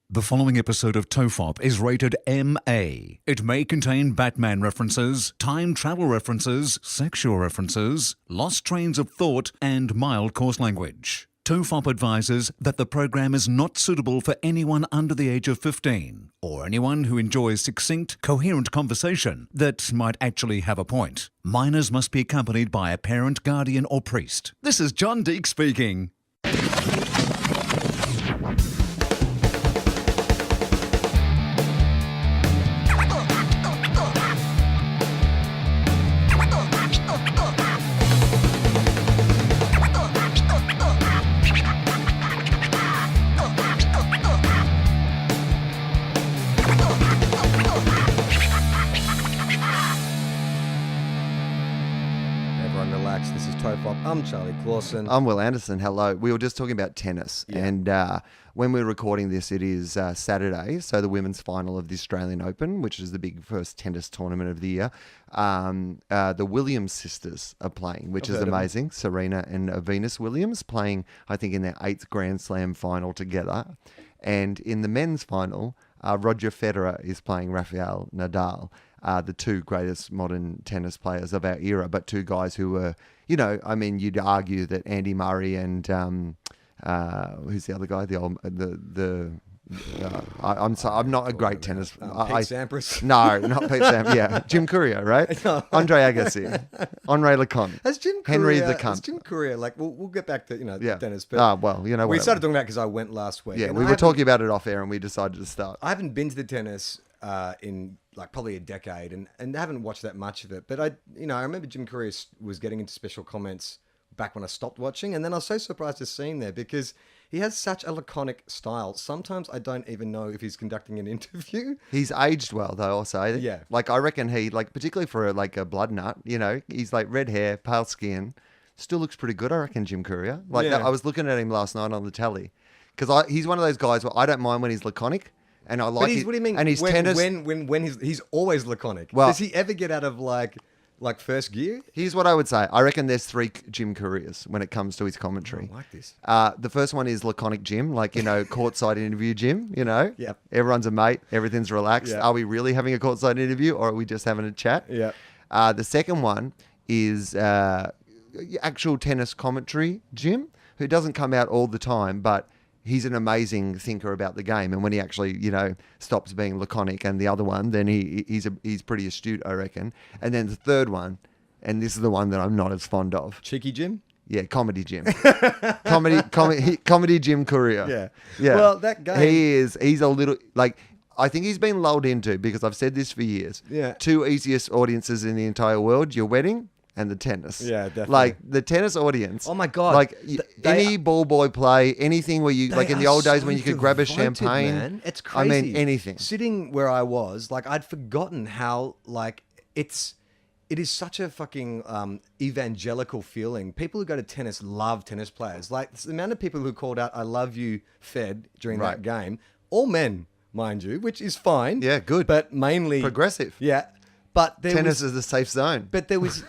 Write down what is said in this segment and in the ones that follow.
The following episode of TOFOP is rated MA. It may contain Batman references, time travel references, sexual references, lost trains of thought, and mild coarse language. TOFOP advises that the program is not suitable for anyone under the age of 15 or anyone who enjoys succinct, coherent conversation that might actually have a point. Minors must be accompanied by a parent, guardian, or priest. This is John Deek speaking. This is TOFOP. I'm Charlie Clausen. I'm Wil Anderson. Hello. We were just talking about tennis, and when we're recording this, it is Saturday, so the women's final of the Australian Open, which is the big first tennis tournament of the year. The Williams sisters are playing, which is amazing. Serena and Venus Williams playing, I think, in their 8th Grand Slam final together. And in the men's final, Roger Federer is playing Rafael Nadal. The two greatest modern tennis players of our era, but two guys who were, you'd argue that Andy Murray and who's the other guy? I'm not a great tennis. Pete Sampras. No, not Pete Sampras. Yeah, Jim Courier, right? Andre Agassi, Henri Lecomte, Henry the Cunt. Jim Courier, we'll get back to tennis. But we started talking about it because I went last week. Yeah, we were talking about it off air, and we decided to start. I haven't been to the tennis in probably a decade, and haven't watched that much of it. But I remember Jim Courier was getting into special comments back when I stopped watching, and then I was so surprised to see him there because he has such a laconic style. Sometimes I don't even know if he's conducting an interview. He's aged well, though, I'll say. Yeah. I reckon he, particularly for a blood nut, he's red hair, pale skin, still looks pretty good, I reckon, Jim Courier. I was looking at him last night on the telly because he's one of those guys where I don't mind when he's laconic. And I like it. What do you mean? And his tennis. When he's always laconic. Well, does he ever get out of like first gear? Here's what I would say. I reckon there's 3 Jim Couriers when it comes to his commentary. I like this. The first one is laconic Jim, courtside interview Jim. Yep. Everyone's a mate. Everything's relaxed. Yep. Are we really having a courtside interview, or are we just having a chat? Yeah. The second one is actual tennis commentary Jim, who doesn't come out all the time, but he's an amazing thinker about the game, and when he actually, stops being laconic, and the other one, then he's pretty astute, I reckon. And then the third one, and this is the one that I'm not as fond of. Cheeky Jim? Yeah, comedy Jim. comedy Jim Courier. Yeah. Well, that guy... He's a little, I think he's been lulled into, because I've said this for years. Yeah. 2 easiest audiences in the entire world, your wedding and the tennis. Yeah, definitely. The tennis audience. Oh my God. Any ball boy play, anything where you, in the old days when you could grab a champagne. Man. It's crazy. I mean, anything. Sitting where I was, I'd forgotten how, it is such a fucking evangelical feeling. People who go to tennis love tennis players. The amount of people who called out, "I love you," Fed during that game, all men, mind you, which is fine. Yeah, good. But mainly... Progressive. Yeah. But tennis is a safe zone. But there was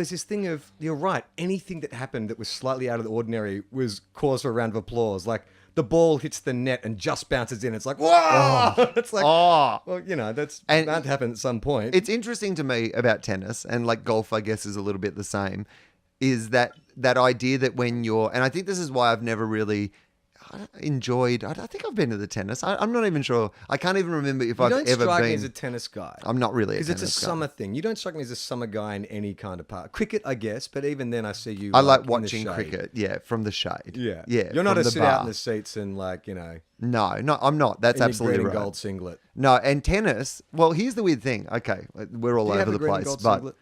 this thing of, you're right, anything that happened that was slightly out of the ordinary was cause for a round of applause. The ball hits the net and just bounces in. It's like, whoa! Oh. It's like, well, that's bound to happen at some point. It's interesting to me about tennis, and golf, I guess, is a little bit the same, is that idea that when you're, and I think this is why I've never really enjoyed. I think I've been to the tennis. I'm not even sure. I can't even remember if I've ever been. You don't strike me as a tennis guy. I'm not really a tennis guy. Because it's a summer thing. You don't strike me as a summer guy in any kind of part. Cricket, I guess, but even then I see you. I like watching cricket. Yeah, from the shade. Yeah. You're not a sit out in the seats and No, I'm not. That's absolutely right. Gold singlet. No, and tennis. Well, here's the weird thing. Okay, we're all over the place, but.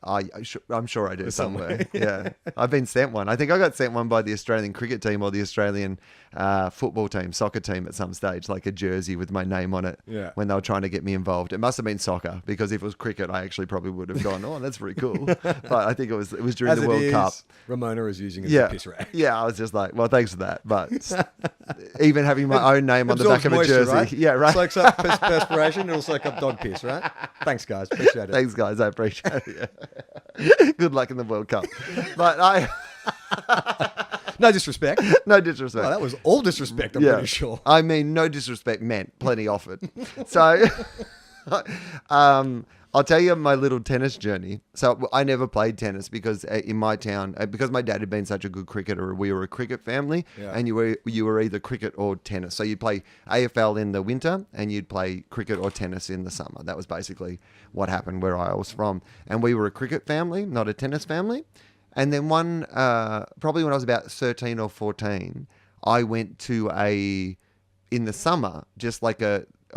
I'm sure I do somewhere. Yeah. I've been sent one. I think I got sent one by the Australian cricket team or the Australian football team, soccer team at some stage, a jersey with my name on it when they were trying to get me involved. It must have been soccer, because if it was cricket, I actually probably would have gone, oh, that's pretty cool. But I think it was during the World Cup. Ramona is using it as a piss rag. Yeah, I was just like, well, thanks for that. But even having my own name on the back of a jersey. Right? Yeah, right. Soaks up perspiration, it'll soak up dog piss, right? Thanks, guys. Appreciate it. Thanks, guys. I appreciate it. Yeah. Good luck in the World Cup. But No disrespect. No disrespect. Well, that was all disrespect, I'm pretty sure. I mean, no disrespect meant plenty offered. So, I'll tell you my little tennis journey. So I never played tennis because in my town, because my dad had been such a good cricketer, we were a cricket family, and you were either cricket or tennis. So you'd play AFL in the winter, and you'd play cricket or tennis in the summer. That was basically what happened where I was from. And we were a cricket family, not a tennis family. And then probably when I was about 13 or 14, I went to in the summer, just like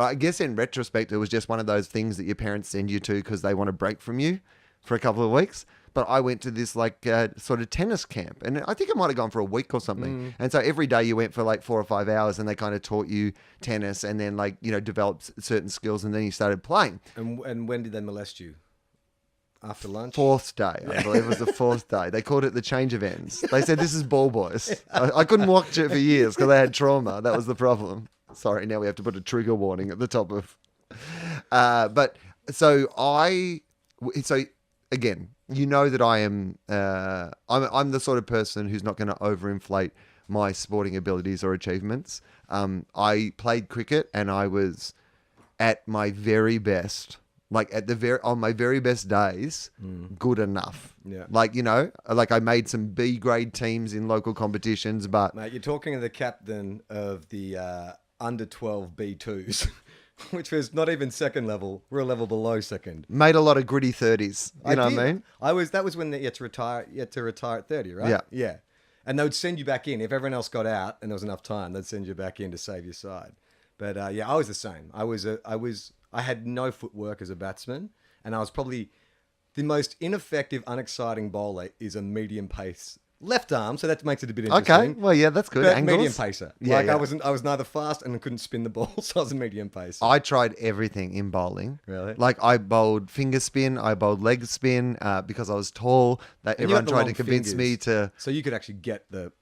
I guess in retrospect, it was just one of those things that your parents send you to because they want to break from you for a couple of weeks. But I went to this sort of tennis camp, and I think it might have gone for a week or something. And so every day you went for like 4 or 5 hours, and they kind of taught you tennis, and then developed certain skills, and then you started playing. And when did they molest you? After lunch? Fourth day, I believe it was the fourth day. They called it the change of ends. They said, this is ball boys. I couldn't watch it for years because I had trauma. That was the problem. Sorry, now we have to put a trigger warning at the top of... So again, you know that I am... I'm the sort of person who's not going to overinflate my sporting abilities or achievements. I played cricket and I was at my very best... on my very best days, good enough. Yeah. I made some B grade teams in local competitions, but Mate, you're talking to the captain of the under 12 B2s, which was not even second level. We're a level below second. made a lot of gritty 30s. You know what I mean? That was when you had to retire. You had to retire at 30, right? Yeah. Yeah. And they would send you back in if everyone else got out and there was enough time. They'd send you back in to save your side. But I was the same. I had no footwork as a batsman, and I was probably the most ineffective, unexciting bowler is a medium pace left arm, so that makes it a bit interesting. Okay, well, yeah, that's good. But Angles. medium pacer. Yeah, yeah. I was neither fast and couldn't spin the ball, so I was a medium pacer. I tried everything in bowling. Really? I bowled finger spin, I bowled leg spin because I was tall. That And you everyone got the tried to long convince me fingers. to. So you could actually get the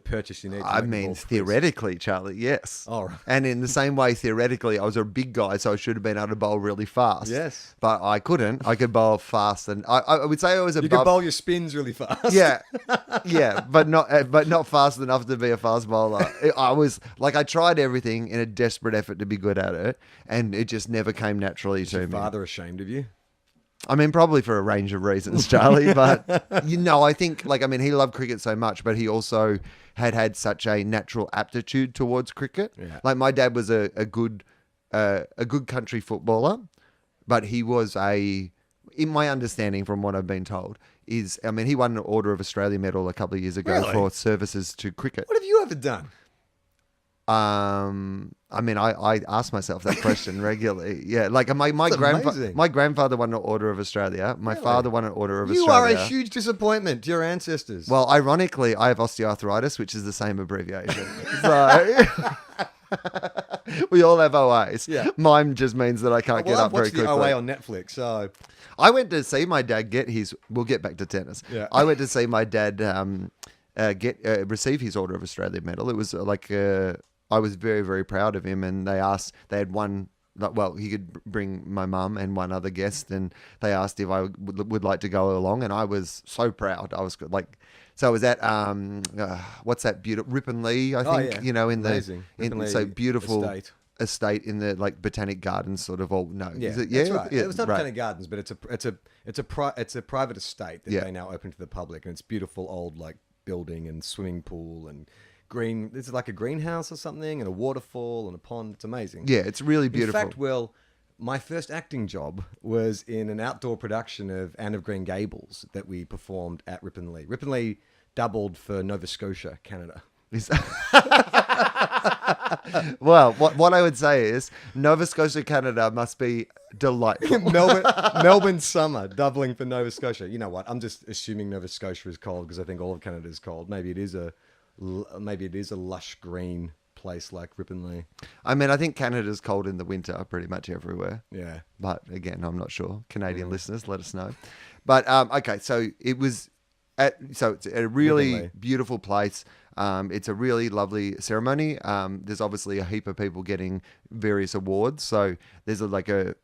purchase you need. I mean, theoretically, Charlie, yes. Oh, right. And in the same way, theoretically, I was a big guy, so I should have been able to bowl really fast. Yes. But I couldn't. I could bowl fast, and I would say I was above. You could bowl your spins really fast. Yeah, yeah, but not fast enough to be a fast bowler. I tried everything in a desperate effort to be good at it, and it just never came naturally to Your me. father ashamed of you? I mean, probably for a range of reasons, Charlie. But I think he loved cricket so much, but he also had such a natural aptitude towards cricket. Yeah. Like my dad was a good country footballer, but he was in my understanding from what I've been told, he won an Order of Australia medal a couple of years ago Really? for services to cricket. What have you ever done? I ask myself that question regularly. Yeah, amazing. my grandfather won an Order of Australia. My father won an Order of You Australia. are a huge disappointment to your ancestors. Well, ironically, I have osteoarthritis, which is the same abbreviation. So we all have OAs. Yeah. Mine just means that I can't get I've up very watched the quickly. OA on Netflix, so I went to see my dad get his. We'll get back to tennis. Yeah. I went to see my dad receive his Order of Australia medal. It was I was very, very proud of him, and they had one. Well, he could bring my mum and one other guest, and they asked if I would like to go along, and I was so proud. I was so I was at what's that beautiful Ripon Lee, I think, Oh, yeah. in Amazing. the Ripon so Lee beautiful estate. in the Botanic Gardens sort of. Yeah, is it? that's Yeah, right. yeah, It was not right. Botanic Gardens, but it's a private estate that Yeah. they now open to the public, and it's beautiful old building and swimming pool and green. It's like a greenhouse or something, and a waterfall and a pond. It's amazing. Yeah, it's really beautiful. In fact, Will, my first acting job was in an outdoor production of Anne of Green Gables that we performed at Ripon Lee. Ripon Lee doubled for Nova Scotia, Canada. Well, what I would say is Nova Scotia, Canada must be delightful. Melbourne summer doubling for Nova Scotia. You know what? I'm just assuming Nova Scotia is cold because I think all of Canada is cold. Maybe it is a lush green place like Ripon Lee. I think Canada's cold in the winter pretty much everywhere. Yeah. But again, I'm not sure. Canadian listeners, let us know. But okay, so it's a really Ripon Lee. beautiful place. It's a really lovely ceremony. There's obviously a heap of people getting various awards. So there's so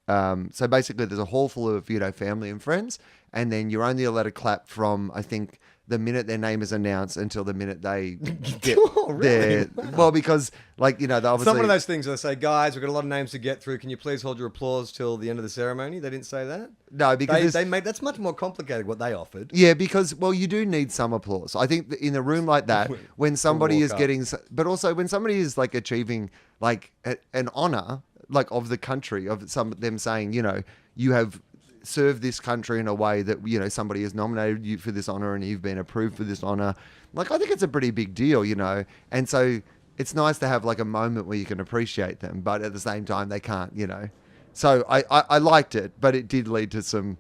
basically there's a hall full of family and friends, and then you're only allowed to clap from, I think, the minute their name is announced until the minute they get Oh, really? their... Well, because, like, you know, they It's obviously... not one of those things where they say, guys, we've got a lot of names to get through. Can you please hold your applause till the end of the ceremony? They didn't say that? No, because... They made that's much more complicated what they offered. Yeah, because, well, you do need some applause. I think that in a room like that, when somebody is walk up. getting... But also when somebody is, like, achieving, like, an honor, like, of the country, of some them saying, you know, you have... serve this country in a way that, you know, somebody has nominated you for this honor and you've been approved for this honor. Like, I think it's a pretty big deal, you know. And so it's nice to have like a moment where you can appreciate them, but at the same time they can't, you know. So I liked it, but it did lead to some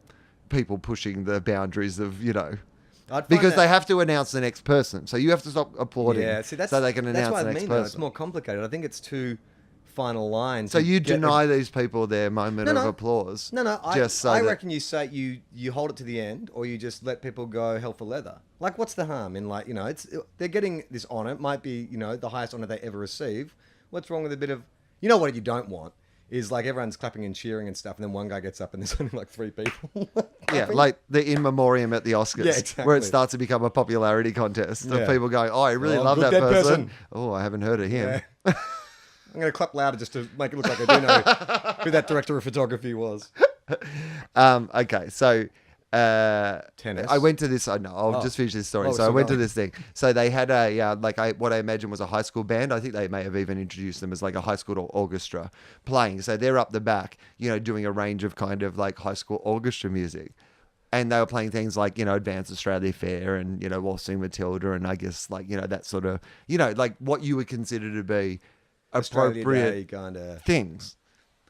people pushing the boundaries of, you know, because they have to announce the next person. So you have to stop applauding so they can announce the next person. It's more complicated. I think it's too final line. So you deny these people their moment of applause? No. I reckon you say you hold it to the end, or you just let people go hell for leather. Like, what's the harm in, like, you know, they're getting this honor. It might be, you know, the highest honor they ever receive. What's wrong with a bit of, you know, what you don't want is like everyone's clapping and cheering and stuff, and then one guy gets up and there's only like 3 people. Yeah, like the in memoriam at the Oscars, exactly. where it starts to become a popularity contest of people going, "Oh, I really love that good dead person. Oh, I haven't heard of him." Yeah. I'm going to clap louder just to make it look like I do know who that director of photography was. Okay, so tennis. I went to this. I'll just finish this story. So I went to this thing. So they had what I imagine was a high school band. I think they may have even introduced them as like a high school orchestra playing. So they're up the back, you know, doing a range of kind of like high school orchestra music. And they were playing things like, you know, Advanced Australia Fair and, you know, Waltzing Matilda and I guess like, you know, that sort of, you know, like what you would consider to be appropriate kind of things.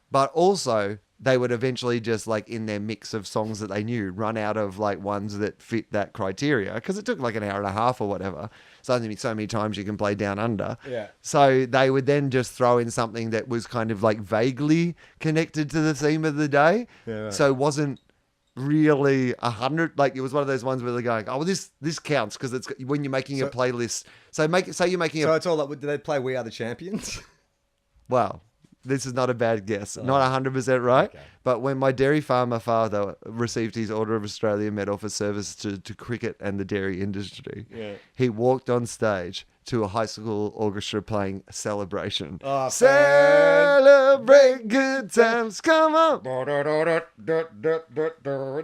But also they would eventually just like in their mix of songs that they knew run out of like ones that fit that criteria because it took like an hour and a half or whatever. So many times you can play Down Under. Yeah. So they would then just throw in something that was kind of like vaguely connected to the theme of the day. Yeah, right. So it wasn't really 100. Like it was one of those ones where they're going, oh, well, this counts because it's when you're making a playlist. So say you're making So it's all like, do they play We Are the Champions? Well, this is not a bad guess. Not 100% right. Okay. But when my dairy farmer father received his Order of Australia Medal for service to cricket and the dairy industry, he walked on stage to a high school orchestra playing Celebration. Oh, Celebrate good times, come on.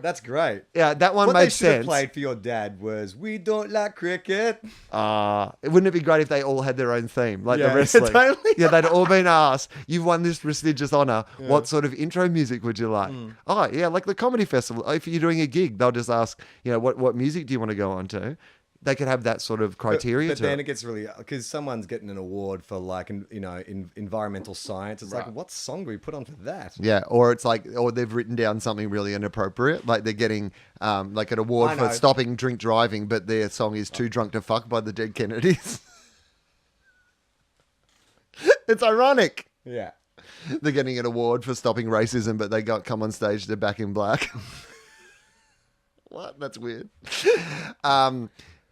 That's great. Yeah, that one What made they should sense. have played for your dad was We Don't Like Cricket. Wouldn't it be great if they all had their own theme, like Yeah, the wrestling? totally. Yeah, they'd all been asked, you've won this prestigious honor. What sort of intro music would you like? Oh, yeah, like the comedy festival. If you're doing a gig, they'll just ask, you know, what music do you want to go on to? They could have that sort of criteria. But then it gets really, because someone's getting an award for like, you know, environmental science. It's like, what song do we put on for that? Yeah, or it's like, or they've written down something really inappropriate. Like they're getting like an award for stopping drink driving, but their song is Too Drunk to Fuck by the Dead Kennedys. It's ironic. Yeah. They're getting an award for stopping racism, but they come on stage to Back in Black. What? That's weird.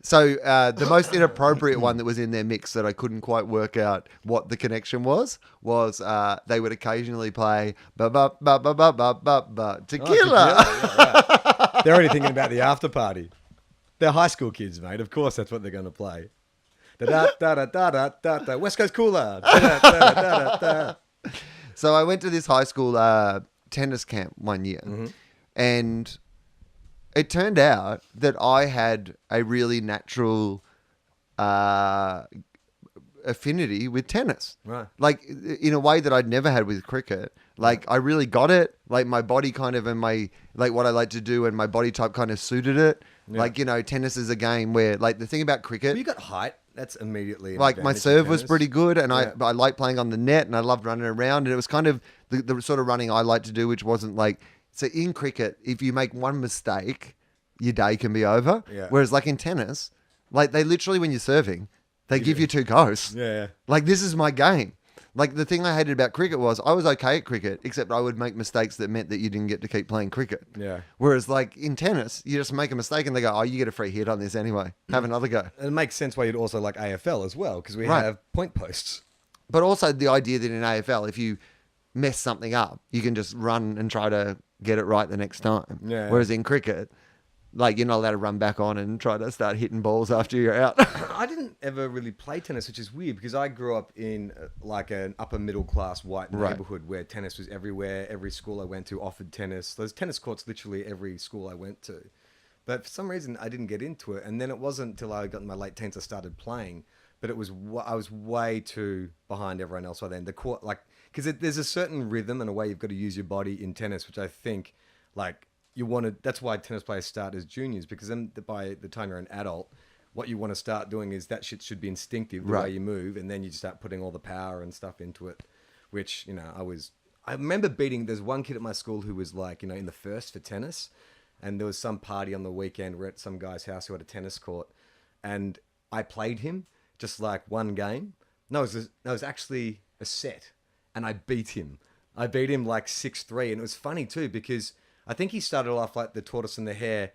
So the most inappropriate one that was in their mix that I couldn't quite work out what the connection was they would occasionally play ba ba ba ba ba ba ba ba tequila. Yeah, right. They're already thinking about the after party. They're high school kids, mate. Of course, that's what they're going to play. Da da da da da da da. West Coast Cooler. Da, da, da, da, da, da. So I went to this high school tennis camp one year, and it turned out that I had a really natural affinity with tennis. Right. Like in a way that I'd never had with cricket. Like I really got it. Like my body kind of and my, like what I like to do and my body type kind of suited it. Yeah. Like, you know, tennis is a game where like the thing about cricket. Well, you got height. That's immediately like my serve was pretty good and I liked playing on the net and I loved running around and it was kind of the sort of running I like to do, which wasn't like, so in cricket, if you make one mistake, your day can be over. Yeah. Whereas like in tennis, like they literally, when you're serving, they give you 2 goes. Yeah. Like this is my game. Like the thing I hated about cricket was I was okay at cricket, except I would make mistakes that meant that you didn't get to keep playing cricket. Yeah. Whereas like in tennis, you just make a mistake and they go, oh, you get a free hit on this anyway. Have another go. And it makes sense why you'd also like AFL as well, because we have point posts. But also the idea that in AFL, if you mess something up, you can just run and try to get it right the next time. Yeah. Whereas in cricket, Like, you're not allowed to run back on and try to start hitting balls after you're out. I didn't ever really play tennis, which is weird because I grew up in like an upper middle class white Right. neighborhood where tennis was everywhere. Every school I went to offered tennis. There's tennis courts literally every school I went to. But for some reason, I didn't get into it. And then it wasn't until I got in my late teens I started playing. But I was way too behind everyone else by then. The court, like, because there's a certain rhythm and a way you've got to use your body in tennis, which I think, like, you want to. That's why tennis players start as juniors, because then by the time you're an adult, what you want to start doing is that shit should be instinctive, the Right. way you move, and then you start putting all the power and stuff into it. Which, you know, I remember beating. There's one kid at my school who was like, you know, in the first for tennis, and there was some party on the weekend. We're at some guy's house who had a tennis court, and I played him just like one game. No, it was actually a set, and I beat him. I beat him like 6-3, and it was funny too because I think he started off like the tortoise and the hare.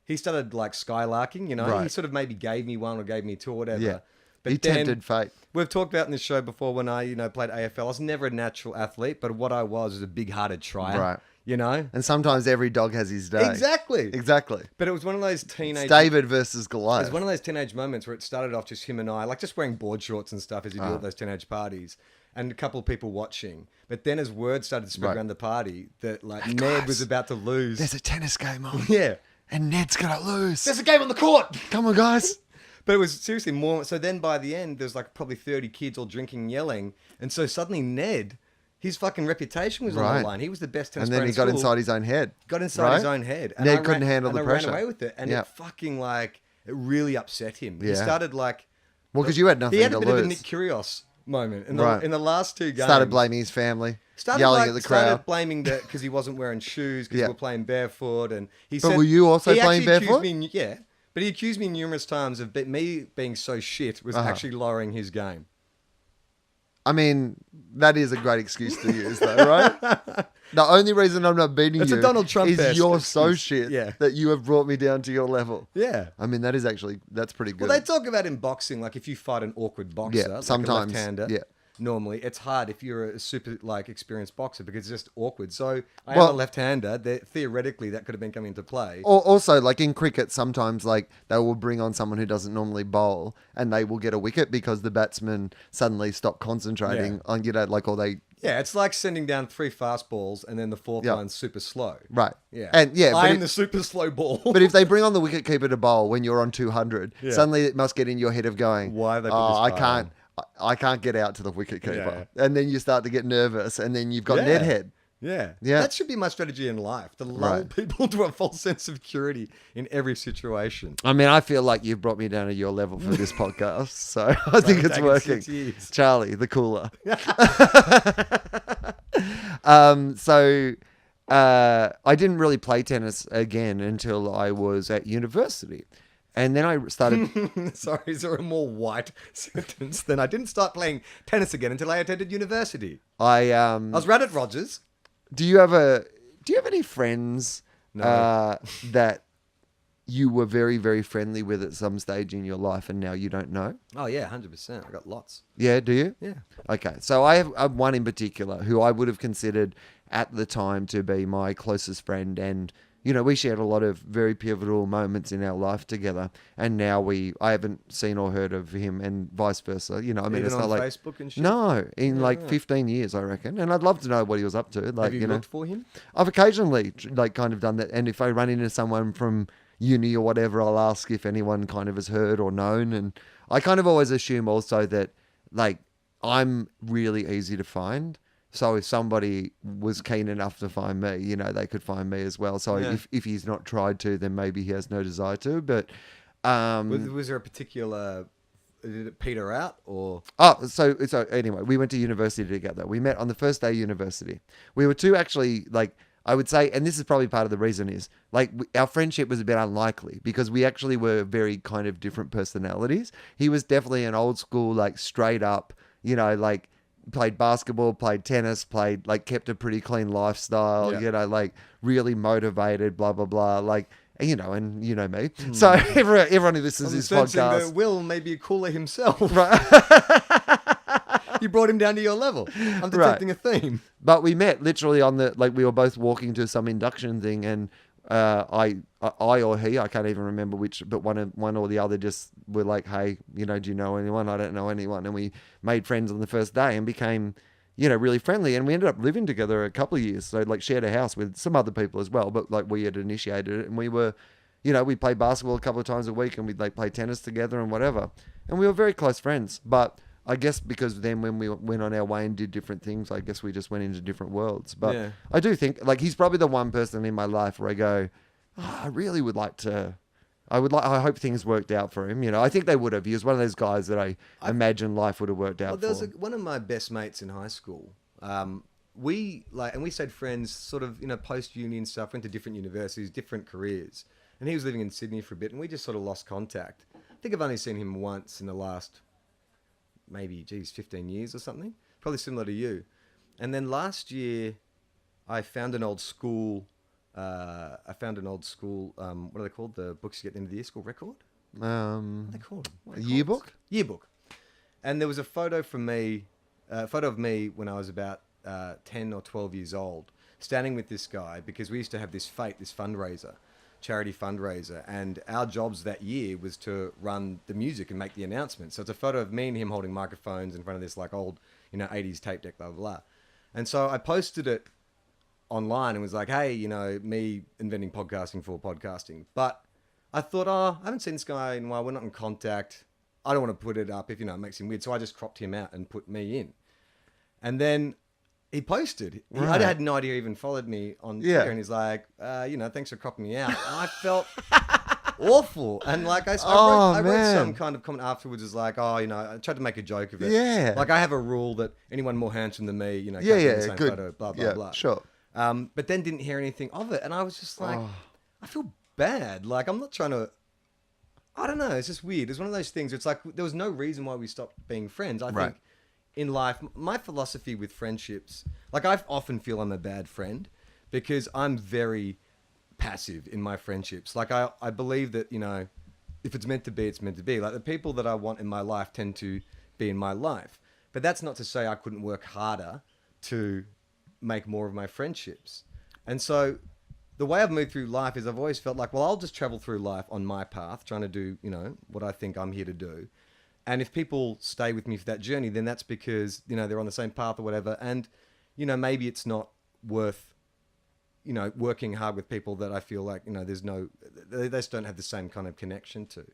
He started like skylarking, you know. Right. He sort of maybe gave me one or gave me two or whatever. Yeah. But He then, tempted fate. We've talked about in this show before when I, you know, played AFL. I was never a natural athlete, but what I was a big-hearted trier. Right. You know? And sometimes every dog has his day. Exactly. Exactly. But it was one of those teenage... It's David versus It Goliath. was one of those teenage moments where it started off just him and I, like just wearing board shorts and stuff as you do at those teenage parties, and a couple of people watching. But then as word started to spread Right. around the party that like Ned guys, was about to lose. There's a tennis game on. Yeah. And Ned's going to lose. There's a game on the court! Come on, guys. But it was seriously more... So then by the end, there's like probably 30 kids all drinking and yelling. And so suddenly Ned, his fucking reputation was on Right. the line. He was the best tennis And then player he in got school. inside his own head. Got inside his right? own head. And Ned I couldn't handle the I pressure. ran away with it. And Yeah. it fucking like... It really upset him. He Yeah. started like... Well, because you had nothing He had to a bit lose. of a Nick Kyrgios moment in Right. the last two games. Started blaming his family. Yelling at the crowd. Started blaming that because he wasn't wearing shoes because Yeah. we were playing barefoot, and he But said. were you also he playing actually accused barefoot? Me, yeah, but he accused me numerous times of me being so shit was actually lowering his game. I mean, that is a great excuse to use, though, right? The only reason I'm not beating It's you a Donald Trump-esque is you're so excuse. shit Yeah. that you have brought me down to your level. Yeah. I mean, that's pretty good. Well, they talk about in boxing, like if you fight an awkward boxer, Yeah, like sometimes, a left-hander, yeah. normally it's hard if you're a super like experienced boxer because it's just awkward. So I Well- am a left-hander. Theoretically, that could have been coming into play. Also, like in cricket, sometimes like they will bring on someone who doesn't normally bowl, and they will get a wicket because the batsman suddenly stopped concentrating Yeah. on, you know, like, or they Yeah, it's like sending down 3 fastballs and then the fourth Yeah. one's super slow. right. Yeah. And yeah, I but am if, the super slow ball. but if they bring on the wicket keeper to bowl when you're on 200, Yeah. suddenly it must get in your head of going, Why have they put oh, this I guy can't. I can't get out to the wicket keeper. Yeah. And then you start to get nervous, and then you've got Yeah. Ned head. Yeah. Yeah. That should be my strategy in life, to lull Right. people to a false sense of security in every situation. I mean, I feel like you've brought me down to your level for this podcast, so I think it's taken working. 6 years. Charlie, the cooler. I didn't really play tennis again until I was at university. And then I started... Sorry, is there a more white sentence than I didn't start playing tennis again until I attended university? I was right at Rogers. Do you have any friends No. that you were very, very friendly with at some stage in your life and now you don't know? Oh, yeah, 100%. I got lots. Yeah, do you? Yeah. Okay, so I have one in particular who I would have considered at the time to be my closest friend, and you know, we shared a lot of very pivotal moments in our life together, and now I haven't seen or heard of him, and vice versa. You know, I mean, Even it's on not like Facebook and shit? no, in like Yeah. 15 years, I reckon, and I'd love to know what he was up to. Like, Have you know, looked for him? I've occasionally like kind of done that, and if I run into someone from uni or whatever, I'll ask if anyone kind of has heard or known, and I kind of always assume also that like I'm really easy to find. So if somebody was keen enough to find me, you know, they could find me as well. So Yeah. if he's not tried to, then maybe he has no desire to. But Was there a particular... Did it peter out or... so anyway, we went to university together. We met on the first day of university. We were two actually, like, I would say, and this is probably part of the reason is, like, our friendship was a bit unlikely because we actually were very kind of different personalities. He was definitely an old school, like, straight up, you know, like, played basketball, played tennis, kept a pretty clean lifestyle, Yeah. you know, like, really motivated, blah, blah, blah, like, you know, and you know me. So everyone who listens to this sensing podcast... that Will may be cooler himself. Right. You brought him down to your level. I'm detecting a theme. But we met literally on we were both walking to some induction thing, and I or he, I can't even remember which, but one or the other just were like, hey, do you know anyone? I don't know anyone. And we made friends on the first day and became, really friendly. And we ended up living together a couple of years. So like shared a house with some other people as well, but like we had initiated it, and we were, we played basketball a couple of times a week, and we'd like play tennis together and whatever. And we were very close friends. But I guess because then when we went on our way and did different things, I guess we just went into different worlds. But Yeah. I do think like he's probably the one person in my life where I go, I really would like to. I hope things worked out for him. I think they would have. He was one of those guys that I imagine life would have worked out Well, for. one of my best mates in high school. We stayed friends sort of, post uni and stuff, went to different universities, different careers. And he was living in Sydney for a bit, and we just sort of lost contact. I think I've only seen him once in the last, maybe, 15 years or something. Probably similar to you. And then last year, I found an old school, what are they called? The books you get at the end of the year, school record? What are they called? A yearbook? Yearbook. And there was a photo of me when I was about 10 or 12 years old, standing with this guy, because we used to have this fundraiser, charity fundraiser, and our jobs that year was to run the music and make the announcements. So it's a photo of me and him holding microphones in front of this like old, 80s tape deck, blah, blah, blah. And so I posted it online and was like, hey, me inventing podcasting for podcasting. But I thought, I haven't seen this guy in a while. We're not in contact. I don't want to put it up if, it makes him weird. So I just cropped him out and put me in. And then he posted. Right. I had no idea he even followed me on Twitter. And he's like, thanks for cropping me out. And I felt awful. And like I wrote some kind of comment afterwards, is like, I tried to make a joke of it. Yeah. Like I have a rule that anyone more handsome than me, can't be in the same good. photo, blah, blah, blah. Sure. But then didn't hear anything of it. And I was just like, I feel bad. Like I'm not trying to, I don't know. It's just weird. It's one of those things. It's like there was no reason why we stopped being friends. I think in life, my philosophy with friendships, like I often feel I'm a bad friend because I'm very passive in my friendships. Like I believe that, if it's meant to be, it's meant to be. Like the people that I want in my life tend to be in my life. But that's not to say I couldn't work harder to make more of my friendships. And so the way I've moved through life is I've always felt like, well, I'll just travel through life on my path, trying to do, what I think I'm here to do. And if people stay with me for that journey, then that's because, they're on the same path or whatever. And, maybe it's not worth, working hard with people that I feel like, they just don't have the same kind of connection to.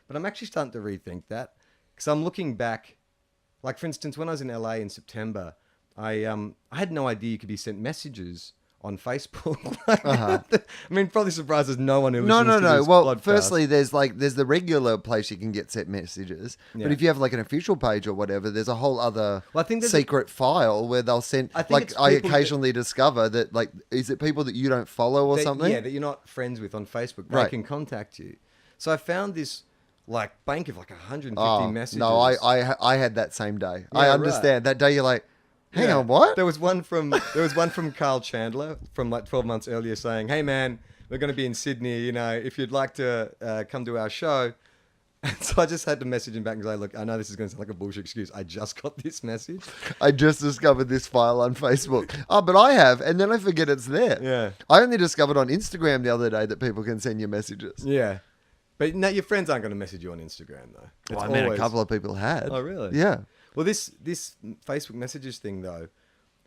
But I'm actually starting to rethink that because I'm looking back, like for instance, when I was in LA in September, I had no idea you could be sent messages on Facebook. I mean, probably surprised there's no one who listens to this Well, podcast. firstly, there's the regular place you can get sent messages, but if you have like an official page or whatever, there's a whole other secret file where they'll send. I occasionally discover that is it people that you don't follow or something? Yeah, that you're not friends with on Facebook. They can contact you. So I found this bank of 150 messages. No, I had that same day. I understand that day. You're like, hang on, what? There was one from Carl Chandler from 12 months earlier saying, "Hey man, we're going to be in Sydney. If you'd like to come to our show." And so I just had to message him back and say, "Look, I know this is going to sound like a bullshit excuse. I just got this message. I just discovered this file on Facebook. But I have, and then I forget it's there. Yeah. I only discovered on Instagram the other day that people can send you messages. Yeah. But no, your friends aren't going to message you on Instagram though. Well, I mean, a couple of people had. Oh, really? Yeah. Well, this Facebook messages thing, though,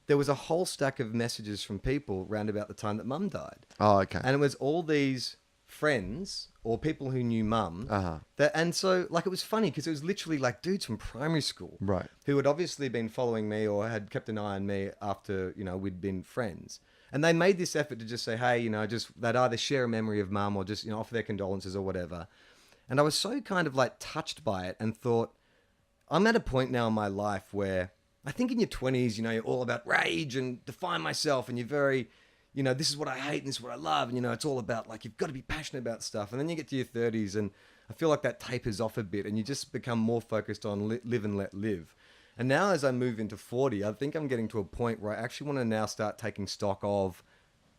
there was a whole stack of messages from people round about the time that Mum died. Oh, okay. And it was all these friends or people who knew Mum. And so, it was funny because it was literally dudes from primary school. Right. Who had obviously been following me or had kept an eye on me after, we'd been friends. And they made this effort to just say, hey, they'd either share a memory of Mum or just, offer their condolences or whatever. And I was so kind of touched by it and thought, I'm at a point now in my life where I think in your 20s, you're all about rage and define myself and you're very, this is what I hate and this is what I love. And, it's all about you've got to be passionate about stuff. And then you get to your 30s and I feel like that tapers off a bit and you just become more focused on live and let live. And now as I move into 40, I think I'm getting to a point where I actually want to now start taking stock of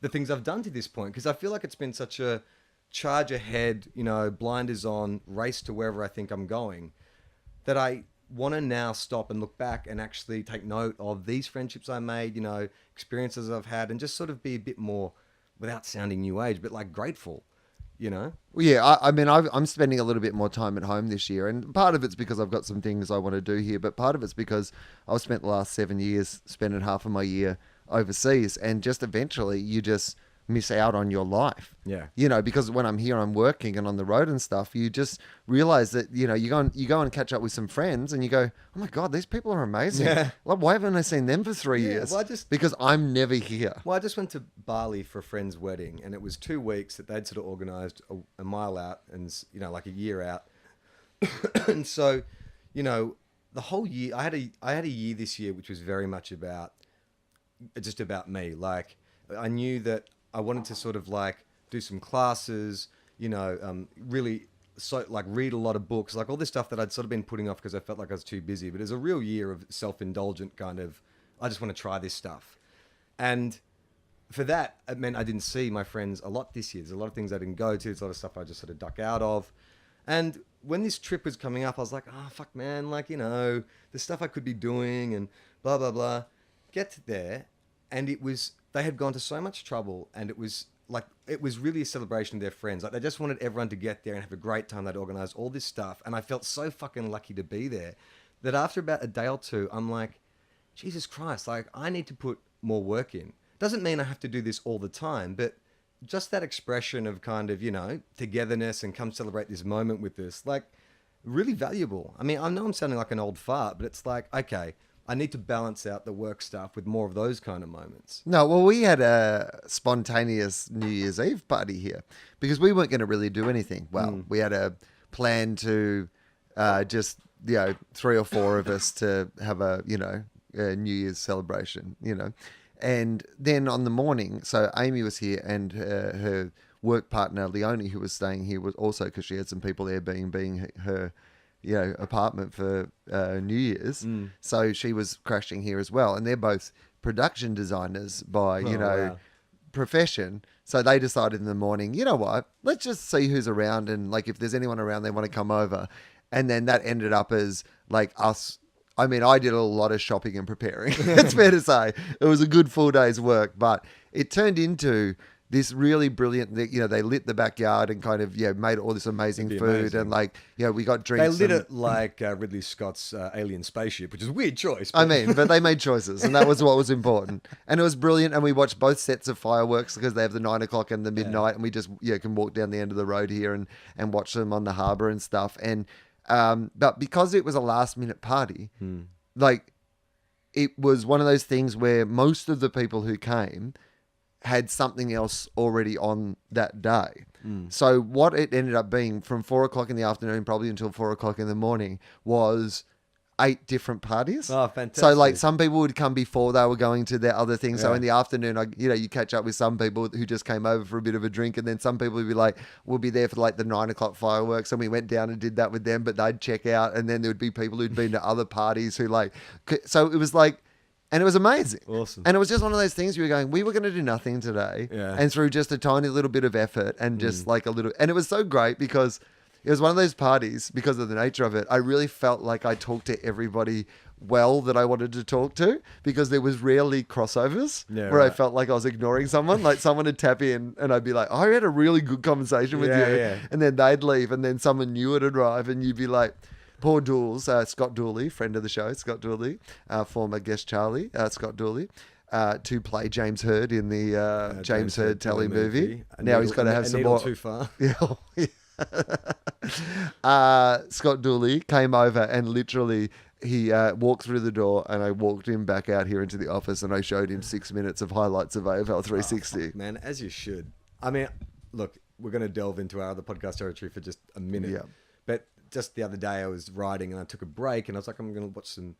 the things I've done to this point. Because I feel like it's been such a charge ahead, blinders on, race to wherever I think I'm going, that I want to now stop and look back and actually take note of these friendships I made, experiences I've had, and just sort of be a bit more without sounding new age, but like grateful, you know? Well, yeah, I mean, I'm spending a little bit more time at home this year, and part of it's because I've got some things I want to do here, but part of it's because I've spent the last 7 years spending half of my year overseas, and just eventually you just miss out on your life. Yeah. You know, because when I'm here, I'm working and on the road and stuff, you just realize that, you know, you go and catch up with some friends and you go, oh my God, these people are amazing. Yeah. Like, why haven't I seen them for 3 years? Well, because I'm never here. Well, I just went to Bali for a friend's wedding, and it was 2 weeks that they'd sort of organised a mile out and, you know, like a year out. And so, you know, the whole year, I had a year this year which was very much just about me. Like, I knew that I wanted to sort of like do some classes, you know, really like read a lot of books, like all this stuff that I'd sort of been putting off because I felt like I was too busy. But it was a real year of self-indulgent kind of, I just want to try this stuff. And for that, it meant I didn't see my friends a lot this year. There's a lot of things I didn't go to. There's a lot of stuff I just sort of duck out of. And when this trip was coming up, I was like, oh, fuck, man, like, you know, the stuff I could be doing and blah, blah, blah. Get there, and they had gone to so much trouble, and it was really a celebration of their friends. Like, they just wanted everyone to get there and have a great time. They'd organized all this stuff, and I felt so fucking lucky to be there that after about a day or two, I'm like, Jesus Christ, like, I need to put more work in. Doesn't mean I have to do this all the time, but just that expression of kind of, you know, togetherness and come celebrate this moment with us, like, really valuable. I mean, I know I'm sounding like an old fart, but it's like, okay, I need to balance out the work stuff with more of those kind of moments. No, well, we had a spontaneous New Year's Eve party here because we weren't going to really do anything. Well, we had a plan to just, you know, 3 or 4 of us to have a New Year's celebration, you know. And then on the morning, so Amy was here and her work partner, Leonie, who was staying here, was also, because she had some people there being her, you know, apartment for New Year's. So she was crashing here as well. And they're both production designers by, profession. So they decided in the morning, you know what, let's just see who's around. And like, if there's anyone around, they want to come over. And then that ended up as like us. I mean, I did a lot of shopping and preparing. It's fair to say it was a good full day's work, but it turned into this really brilliant, you know, they lit the backyard and kind of, made all this amazing food. Amazing. And like, we got drinks. They lit it like Ridley Scott's Alien Spaceship, which is a weird choice. But... I mean, but they made choices and that was what was important. And it was brilliant. And we watched both sets of fireworks because they have the 9 o'clock and the midnight. And we just, can walk down the end of the road here and watch them on the harbour and stuff. And, but because it was a last minute party, like it was one of those things where most of the people who came had something else already on that day. So what it ended up being from 4 o'clock in the afternoon, probably until 4 o'clock in the morning, was 8 different parties. Oh, fantastic. So like some people would come before they were going to their other things. So in the afternoon, you catch up with some people who just came over for a bit of a drink. And then some people would be like, we'll be there for like the 9 o'clock fireworks. And we went down and did that with them, but they'd check out. And then there would be people who'd been to other parties who so it was like, and it was amazing. Awesome. And it was just one of those things you were going, we were going to do nothing today. Yeah. And through just a tiny little bit of effort and just like a little, and it was so great because it was one of those parties, because of the nature of it, I really felt like I talked to everybody well that I wanted to talk to, because there was rarely crossovers where I felt like I was ignoring someone. Like someone would tap in and I'd be like, I had a really good conversation with you. Yeah. And then they'd leave and then someone new would arrive and you'd be like, Paul Dools, Scott Dooley, friend of the show, Scott Dooley, former guest Charlie, Scott Dooley, to play James Hurd in the James Hurd telly movie. Now he's got to have some more. Too far. Scott Dooley came over and literally he walked through the door and I walked him back out here into the office and I showed him 6 minutes of highlights of AFL 360. Oh, man, as you should. I mean, look, we're going to delve into our other podcast territory for just a minute. Yeah. But just the other day I was riding and I took a break and I was like, I'm going to watch some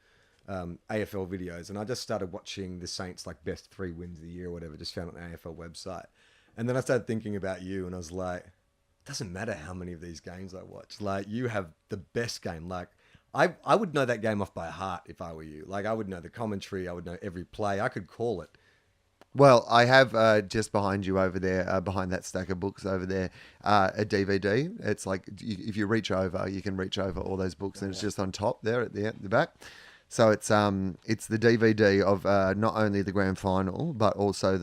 AFL videos. And I just started watching the Saints like best 3 wins of the year or whatever, just found it on the AFL website. And then I started thinking about you and I was like, it doesn't matter how many of these games I watch. Like, you have the best game. Like, I would know that game off by heart if I were you. Like, I would know the commentary. I would know every play. I could call it. Well, I have just behind you over there, behind that stack of books over there, a DVD. It's like if you reach over, you can reach over all those books, and it's just on top there at the back. So it's the DVD of not only the grand final but also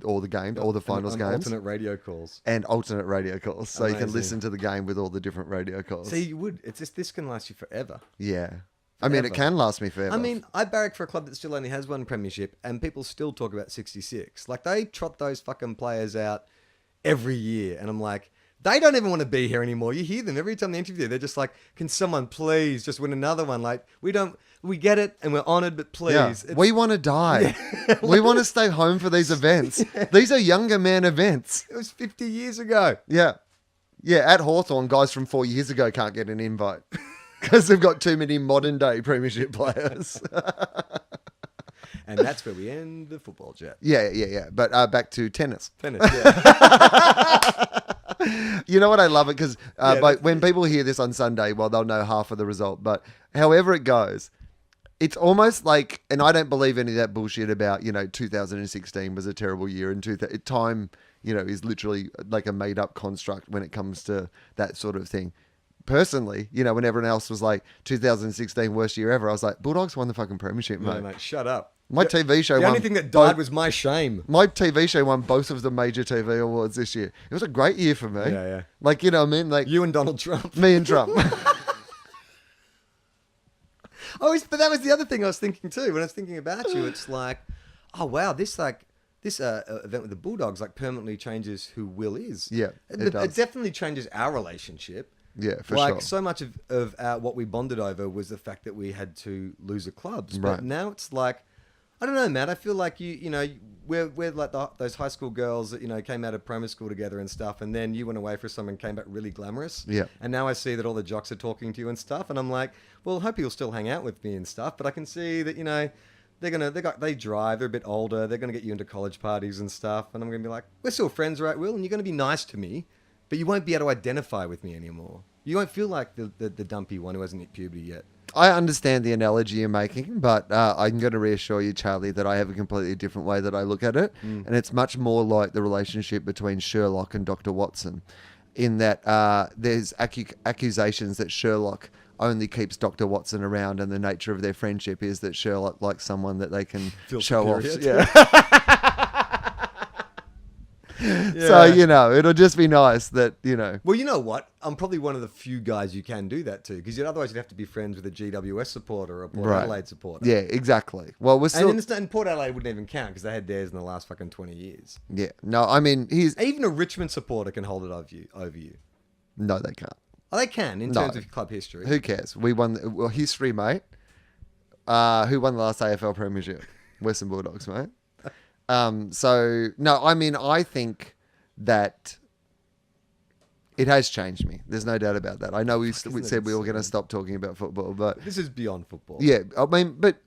all the games, all the finals and games, alternate radio calls. and alternate radio calls. So you can Amazing. listen to the game with all the different radio calls. See, you would. It's just this can last you forever. Yeah. I mean, it Forever. can last me forever. I mean, I barrack for a club that still only has one premiership, and people still talk about 66. Like, they trot those fucking players out every year, and I'm like, they don't even want to be here anymore. You hear them every time they interview. They're just like, can someone please just win another one? Like, we get it, and we're honoured, but please. yeah. It's- We want to die. We want to stay home for these events. These are younger man events. It was 50 years ago. Yeah. Yeah, at Hawthorn, guys from 4 years ago can't get an invite because they've got too many modern day premiership players. And that's where we end the football chat. Yeah. But back to tennis. Tennis, yeah. You know what? I love it because Yeah, when people hear this on Sunday, well, they'll know half of the result. But however it goes, it's almost like, and I don't believe any of that bullshit about, 2016 was a terrible year and time, is literally like a made up construct when it comes to that sort of thing. Personally, when everyone else was like 2016 worst year ever, I was like, Bulldogs won the fucking premiership, No, mate. mate, shut up. My TV show The won only thing that died was my shame. My TV show won both of the major TV awards this year. It was a great year for me. Yeah. Like, you know what I mean? Like You and Donald Trump. me and Trump. But that was the other thing I was thinking too. When I was thinking about you, it's like, oh wow, this event with the Bulldogs like permanently changes who Will is. Yeah, it it does. definitely changes our relationship. Yeah, for like sure. so much of what we bonded over was the fact that we had to lose the clubs. But Right. now it's like, I don't know, Matt. I feel like we're like those high school girls that came out of primary school together and stuff, and then you went away for some and came back really glamorous. Yeah. And now I see that all the jocks are talking to you and stuff, and I'm like, well, I hope you'll still hang out with me and stuff. But I can see that they drive, they're a bit older, they're gonna get you into college parties and stuff, and I'm gonna be like, we're still friends, right, Will? And you're gonna be nice to me, but you won't be able to identify with me anymore. You won't feel like the dumpy one who hasn't hit puberty yet. I understand the analogy you're making, but I'm going to reassure you, Charlie, that I have a completely different way that I look at it. And it's much more like the relationship between Sherlock and Dr. Watson, in that there's accusations that Sherlock only keeps Dr. Watson around, and the nature of their friendship is that Sherlock likes someone that they can Feel show off. superior to. Yeah. So, it'll just be nice that, Well, you know what? I'm probably one of the few guys you can do that to, because otherwise you'd have to be friends with a GWS supporter or a Port Right. Adelaide supporter. Yeah, exactly. Well, we're still... And Port Adelaide wouldn't even count because they had theirs in the last fucking 20 years. Yeah. No, I mean, Even a Richmond supporter can hold it over you. No, they can't. Oh, they can in No. terms of club history. Who cares? We won... Well, history, mate. Who won the last AFL premiership? Western Bulldogs, mate. So, no, I mean, I think that it has changed me. There's no doubt about that. I know we said we were going to stop talking about football, but This is beyond football. yeah, I mean, but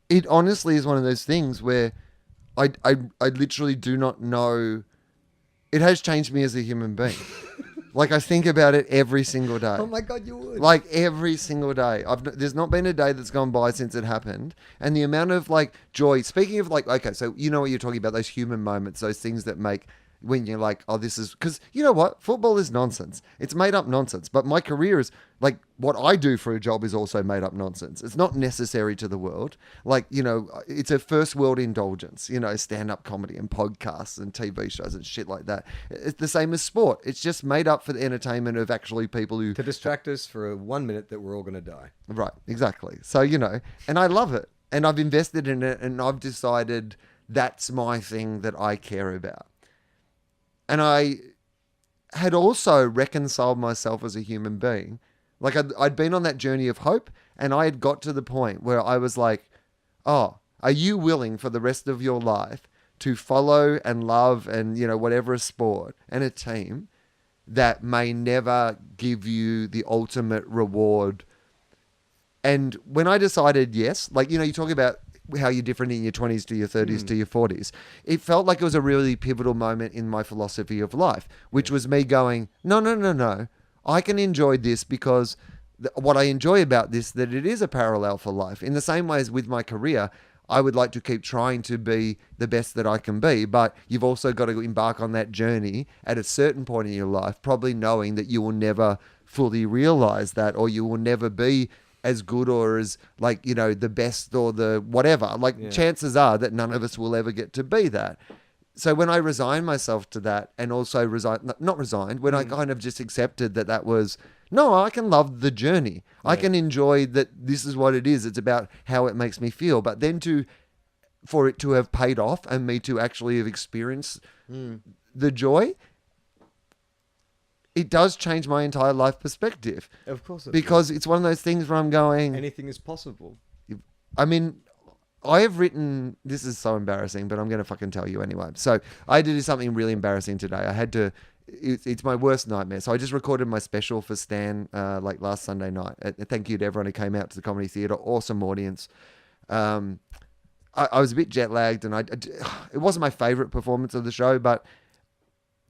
it honestly is one of those things where I literally do not know. It has changed me as a human being. Like, I think about it every single day. Oh my God, you would. Like every single day. There's not been a day that's gone by since it happened. And the amount of like joy, speaking of like, okay, so you know what you're talking about, those human moments, those things that make when you're like, oh, this is, because you know what? Football is nonsense. It's made up nonsense. But my career is like, what I do for a job is also made up nonsense. It's not necessary to the world. Like, it's a first world indulgence, stand-up comedy and podcasts and TV shows and shit like that. It's the same as sport. It's just made up for the entertainment of actually people who... To distract us for 1 minute that we're all going to die. Right, exactly. So, and I love it. And I've invested in it, and I've decided that's my thing that I care about. And I had also reconciled myself as a human being. Like, I'd been on that journey of hope, and I had got to the point where I was like, oh, are you willing for the rest of your life to follow and love and, whatever a sport and a team that may never give you the ultimate reward? And when I decided yes, like, you talk about how you're different in your 20s to your 30s to your 40s. It felt like it was a really pivotal moment in my philosophy of life, which was me going, no. I can enjoy this because what I enjoy about this, that it is a parallel for life. In the same way as with my career, I would like to keep trying to be the best that I can be, but you've also got to embark on that journey at a certain point in your life, probably knowing that you will never fully realize that, or you will never be as good or as like, you know, the best or the whatever. Like chances are that none of us will ever get to be that. So when I resigned myself to that and also not resigned, when I kind of just accepted that was, no, I can love the journey. I can enjoy that this is what it is. It's about how it makes me feel. But then for it to have paid off and me to actually have experienced the joy, it does change my entire life perspective. Of course it because it's one of those things where I'm going... Anything is possible. I mean, I have written... This is so embarrassing, but I'm going to fucking tell you anyway. So I had to do something really embarrassing today. I had to... It's my worst nightmare. So I just recorded my special for Stan like last Sunday night. Thank you to everyone who came out to the Comedy Theatre. Awesome audience. I was a bit jet lagged and it wasn't my favourite performance of the show, but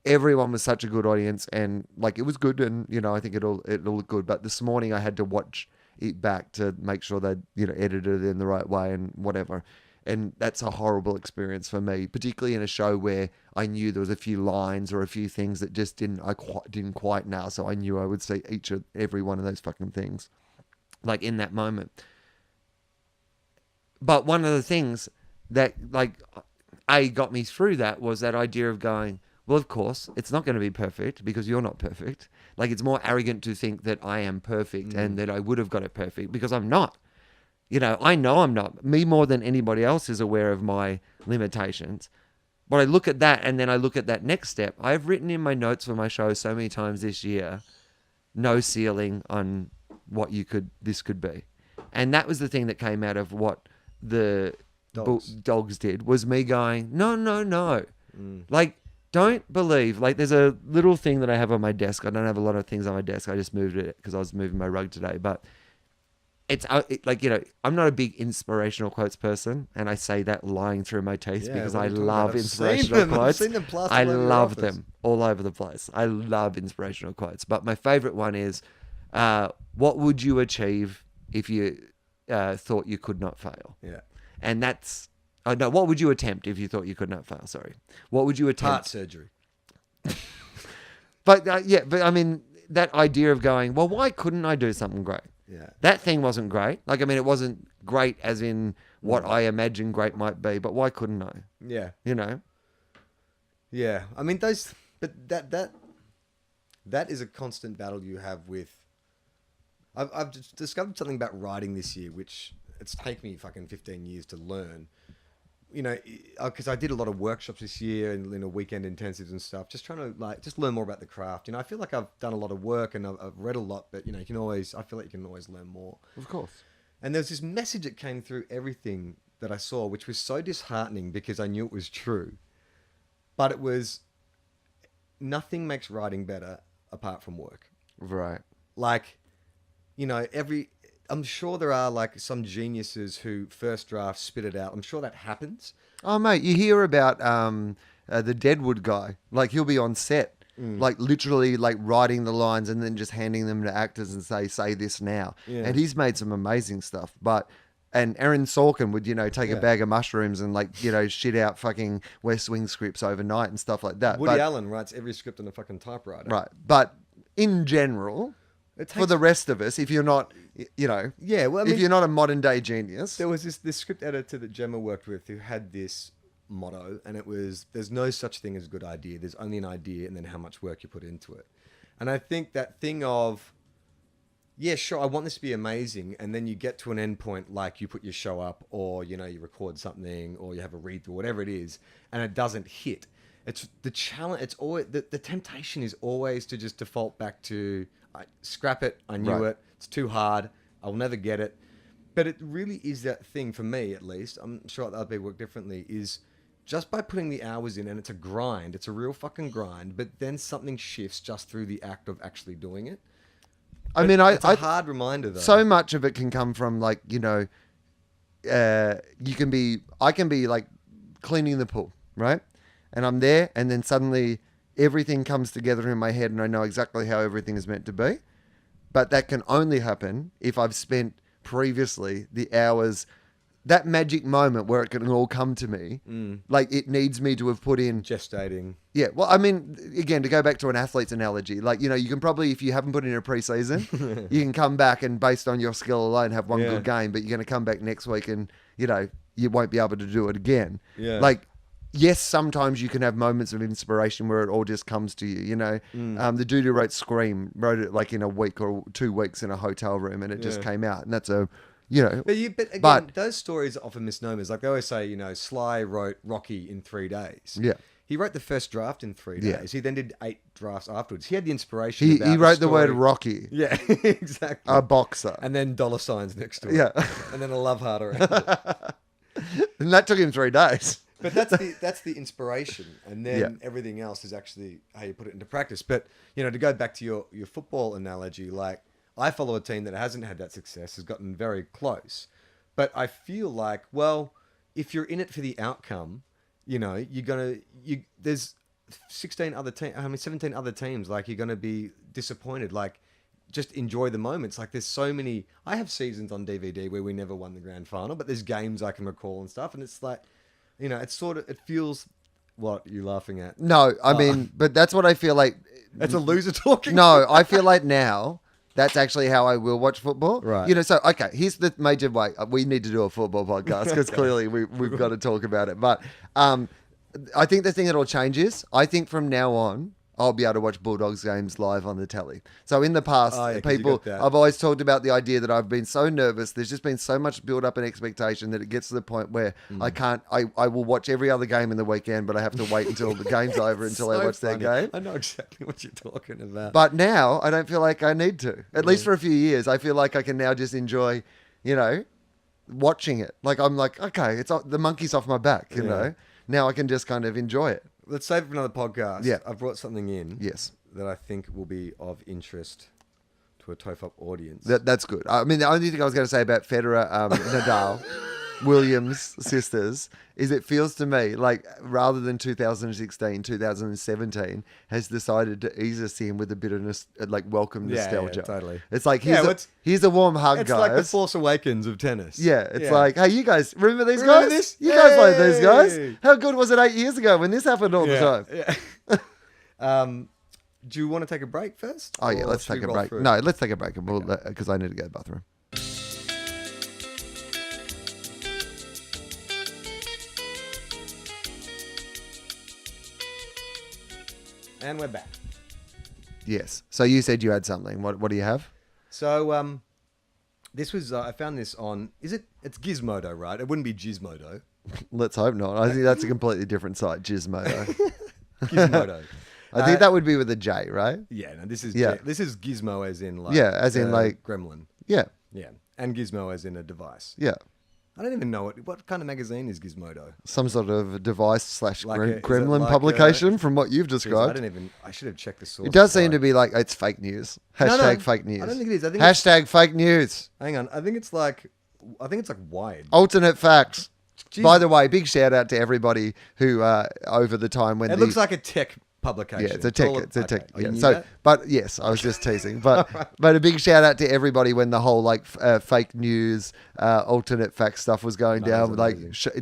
everyone was such a good audience and like it was good and, you know, I think it'll look good. But this morning I had to watch it back to make sure they, you know, edited it in the right way and whatever. And that's a horrible experience for me, particularly in a show where I knew there was a few lines or a few things that just didn't quite nail. So I knew I would see every one of those fucking things, like in that moment. But one of the things that like got me through that was that idea of going, well, of course, it's not going to be perfect because you're not perfect. Like it's more arrogant to think that I am perfect and that I would have got it perfect because I'm not. You know I'm not. Me more than anybody else is aware of my limitations. But I look at that and then I look at that next step. I've written in my notes for my show so many times this year, no ceiling on what this could be. And that was the thing that came out of what the dogs did, was me going, no. Like, don't believe. Like, there's a little thing that I have on my desk. I don't have a lot of things on my desk. I just moved it because I was moving my rug today. But it's like, you know, I'm not a big inspirational quotes person, and I say that lying through my teeth because I love inspirational quotes. I love them all over the place. I love inspirational quotes. But my favorite one is, what would you achieve if you thought you could not fail? Yeah. And that's... no, what would you attempt if you thought you could not fail? Sorry. What would you attempt? Heart surgery. But I mean, that idea of going, well, why couldn't I do something great? Yeah. That thing wasn't great. Like, I mean, it wasn't great as in what I imagine great might be, but why couldn't I? Yeah. You know? Yeah. I mean, that is a constant battle you have with... I've just discovered something about writing this year, which it's taken me fucking 15 years to learn. You know, because I did a lot of workshops this year and, you know, weekend intensives and stuff, just trying to just learn more about the craft. You know, I feel like I've done a lot of work and I've read a lot, but, you know, I feel like you can always learn more. Of course. And there was this message that came through everything that I saw, which was so disheartening because I knew it was true. But it was, nothing makes writing better apart from work. Right. Like, you know, I'm sure there are like some geniuses who first draft spit it out. I'm sure that happens. Oh, mate, you hear about the Deadwood guy. Like, he'll be on set, like literally like writing the lines and then just handing them to actors and say this now. Yeah. And he's made some amazing stuff. And Aaron Sorkin would, you know, take a bag of mushrooms and like, you know, shit out fucking West Wing scripts overnight and stuff like that. Woody Allen writes every script on a fucking typewriter. Right. But in general... For the rest of us, if you're not, you know, well, I mean, if you're not a modern day genius. There was this script editor that Gemma worked with who had this motto, and it was, there's no such thing as a good idea. There's only an idea and then how much work you put into it. And I think that thing of, yeah, sure, I want this to be amazing. And then you get to an end point, like you put your show up or, you know, you record something or you have a read through, whatever it is, and it doesn't hit. It's the challenge. It's always, the temptation is always to just default back to, scrap it. I knew it. It's too hard. I'll never get it. But it really is that thing for me, at least. I'm sure other people work differently. Is just by putting the hours in, and it's a grind. It's a real fucking grind. But then something shifts just through the act of actually doing it. I mean, it's a hard reminder, though. So much of it can come from like, you know, I can be like cleaning the pool, right? And I'm there, and then suddenly everything comes together in my head and I know exactly how everything is meant to be. But that can only happen if I've spent previously the hours that magic moment where it can all come to me, like it needs me to have put in. Gestating. Yeah, well, I mean, again, to go back to an athlete's analogy, like, you can probably, if you haven't put in a preseason, you can come back and based on your skill alone have one good game, but you're going to come back next week and, you won't be able to do it again. Yeah. Like, yes, sometimes you can have moments of inspiration where it all just comes to you, The dude who wrote Scream wrote it like in a week or 2 weeks in a hotel room and it just came out. And that's But again, those stories are often misnomers. Like they always say, Sly wrote Rocky in 3 days. Yeah. He wrote the first draft in 3 days. Yeah. He then did 8 drafts afterwards. He had the inspiration. He wrote the word Rocky. Yeah, exactly. A boxer. And then dollar signs next to it. Yeah. And then a love heart around it. And that took him 3 days. But that's the inspiration, and then everything else is actually how you put it into practice. But to go back to your football analogy, like I follow a team that hasn't had that success, has gotten very close, but I feel like, well, if you're in it for the outcome, there's 17 other teams, like you're gonna be disappointed, like. Just enjoy the moments. Like there's so many. I have seasons on DVD where we never won the grand final, but there's games I can recall and stuff, and it's like. It feels. What are you laughing at? No, I mean, but that's what I feel like. That's a loser talking. No, I feel like now that's actually how I will watch football. Right. So, okay, here's the major way. We need to do a football podcast because clearly we've got to talk about it. But I think the thing that will change is, I think from now on, I'll be able to watch Bulldogs games live on the telly. So in the past, I've always talked about the idea that I've been so nervous. There's just been so much build up and expectation that it gets to the point where I will watch every other game in the weekend, but I have to wait until the game's over until I watch that game. I know exactly what you're talking about. But now I don't feel like I need to. At least for a few years, I feel like I can now just enjoy, watching it. Like I'm like, okay, the monkey's off my back, know. Now I can just kind of enjoy it. Let's save it for another podcast. Yeah. I've brought something in. Yes. That I think will be of interest to a TOFOP audience. That's good. I mean, the only thing I was going to say about Federer, Nadal, Williams sisters is it feels to me like rather than 2016, 2017 has decided to ease us in with a bit of welcome nostalgia. Yeah, totally. It's like here's a warm hug, it's guys. It's like the Force Awakens of tennis. Yeah, it's like, hey, you guys remember these guys? This? You guys like these guys? How good was it 8 years ago when this happened all the time? Yeah. Do you want to take a break first? Oh yeah, let's take a break. No, let's take a break because I need to go to the bathroom. And we're back. Yes. So you said you had something. What do you have? So this was I found this on. It's Gizmodo, right? It wouldn't be Gizmodo. Let's hope not. I think that's a completely different site. Gizmodo. Gizmodo. I think that would be with a J, right? Yeah. No, this is this is Gizmo as in like as in like Gremlin. Yeah. Yeah. And Gizmo as in a device. Yeah. I don't even know what kind of magazine is Gizmodo. Some sort of device / Like Gremlin publication from what you've described. I should have checked the source. It does seem to be like it's fake news. Hashtag fake news. I don't think it is. I think Hashtag fake news. Hang on. I think it's like Wired. Alternate facts. Jeez. By the way, big shout out to everybody who over the time when it looks like a tech publication. Yeah, it's a tech. It's a tech. Okay. Yeah. So, but yes, I was just teasing. But but a big shout out to everybody when the whole fake news, alternate fact stuff was going down.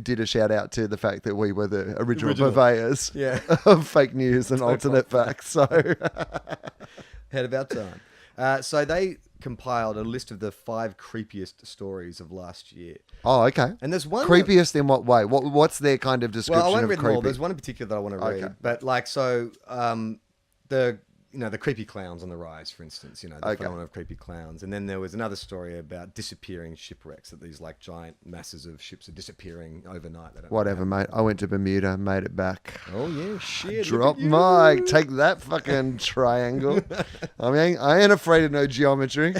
Did a shout out to the fact that we were the original purveyors of fake news and alternate facts. So ahead of our time. So they compiled a list of the 5 creepiest stories of last year. Oh, okay. And there's one creepiest in what way? What's their kind of description I won't of read creepy? them all. There's one in particular that I want to read. Okay. But the creepy clowns on the rise, for instance, the phenomenon of creepy clowns. And then there was another story about disappearing shipwrecks, that these giant masses of ships are disappearing overnight. Whatever, mate. I went to Bermuda, made it back. Oh, yeah, shit. Drop mic. Take that fucking triangle. I mean, I ain't afraid of no geometry.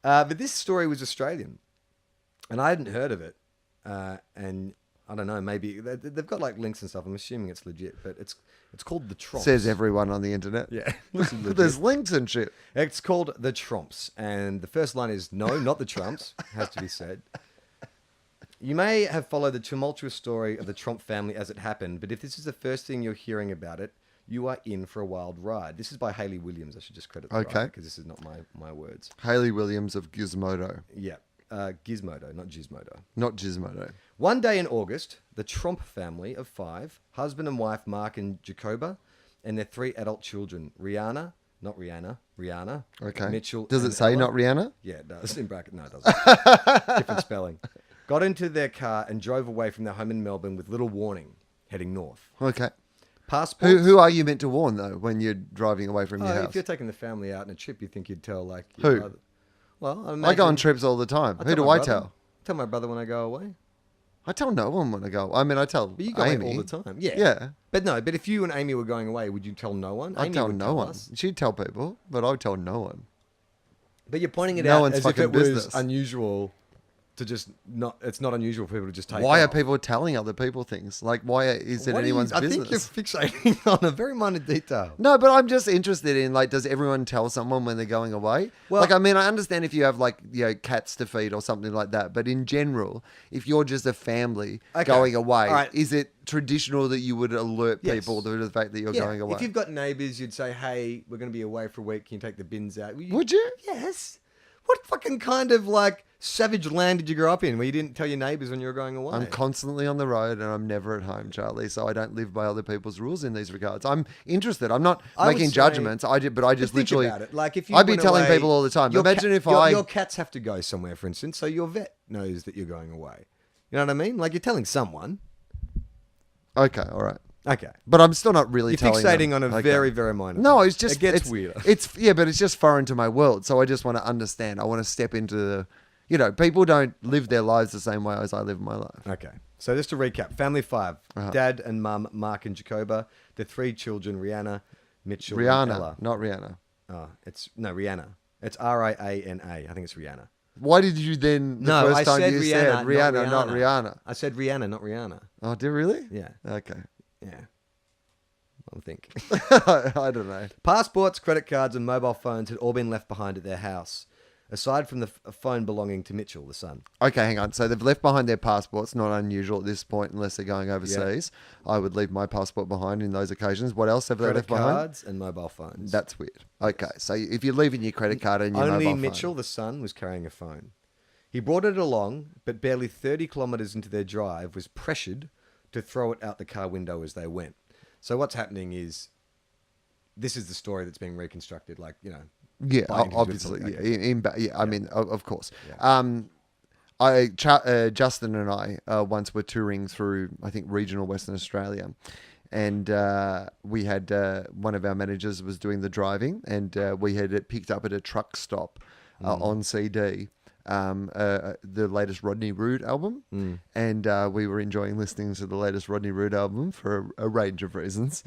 But this story was Australian, and I hadn't heard of it. And I don't know, maybe they've got links and stuff. I'm assuming it's legit, but it's called the Tromps. Says everyone on the internet. Yeah, there's links and shit. It's called the Tromps, and the first line is no, not the Trumps. Has to be said. You may have followed the tumultuous story of the Tromp family as it happened, but if this is the first thing you're hearing about it, you are in for a wild ride. This is by Hayley Williams. I should just credit the writer, because this is not my words. Hayley Williams of Gizmodo. Yeah. Gizmodo, not Gizmodo. Not Gizmodo. One day in August, the Tromp family of 5, husband and wife Mark and Jacoba, and their 3 adult children, Rihanna, Okay. Mitchell. Does it and say Ella. not Rihanna? Yeah, it does. In bracket. No, it doesn't. Different spelling. Got into their car and drove away from their home in Melbourne with little warning, heading north. Okay. Passports. Who are you meant to warn, though, when you're driving away from your house? If you're taking the family out on a trip, you think you'd tell, like... Who? Brother. Well, I I imagine... go on trips all the time. Who do my I brother. tell? Tell my brother when I go away. I tell no one when I go. I mean, I tell But you go Amy away all the time. Yeah. Yeah. But if you and Amy were going away, would you tell no one? I'd Amy tell would no one. us. She'd tell people, but I would tell no one. But you're pointing it No out one's as if fucking it was business. unusual to just not... It's not unusual for people to just take Why are off. people telling other people things? Like, is it What are you- anyone's I business? think you're fixating on a very minor detail. No, but I'm just interested in, like, does everyone tell someone when they're going away? Well- Like, I mean, I understand if you have, like, cats to feed or something like that. But in general, if you're just a family Okay. going away, All right. is it traditional that you would alert Yes. people to the fact that you're going away? If you've got neighbours, you'd say, hey, we're going to be away for a week. Can you take the bins out? Would you? Yes. What fucking kind of, like, savage land did you grow up in where you didn't tell your neighbours when you were going away? I'm constantly on the road and I'm never at home, Charlie. So I don't live by other people's rules in these regards. I'm interested. I'm not I would making say- judgments. But I just Think literally. about it. Like if you I'd be went telling away, people all the time. your Imagine if your cats have to go somewhere, for instance, so your vet knows that you're going away. You know what I mean? Like you're telling someone. Okay, all right. Okay. But I'm still not really You're telling fixating them. on a Okay. very, very minor No, thing. it's just It gets it's, weirder. But it's just foreign to my world. So I just want to understand. I want to step into the. People don't live their lives the same way as I live my life. Okay. So just to recap, family 5, Uh-huh. dad and mum, Mark and Jacoba, the 3 children, Rihanna, Mitchell, and Ella. Rihanna, not Rihanna. Oh, Rihanna. It's Riana. I think it's Rihanna. Why did you then? The No, first I time said you Rihanna, said Rihanna, not Rihanna. I said Rihanna, not Rihanna. Oh, did you really? Yeah. Okay. Yeah. I think. I don't know. Passports, credit cards, and mobile phones had all been left behind at their house, aside from the phone belonging to Mitchell, the son. Okay, hang on. So they've left behind their passports. Not unusual at this point, unless they're going overseas. I would leave my passport behind in those occasions. What else have they Credit left behind? cards and mobile phones. That's weird. Okay, so if you're leaving your credit card and your Only mobile Mitchell, the son, was carrying a phone. He brought it along, but barely 30 kilometres into their drive was pressured to throw it out the car window as they went. So what's happening is, this is the story that's being reconstructed, like, yeah, buying obviously, something. yeah, I mean, of course. Justin and I once were touring through, I think, regional Western Australia, and we had one of our managers was doing the driving, and we had it picked up at a truck stop on CD. The latest Rodney Rood album, and we were enjoying listening to the latest Rodney Rood album for a range of reasons.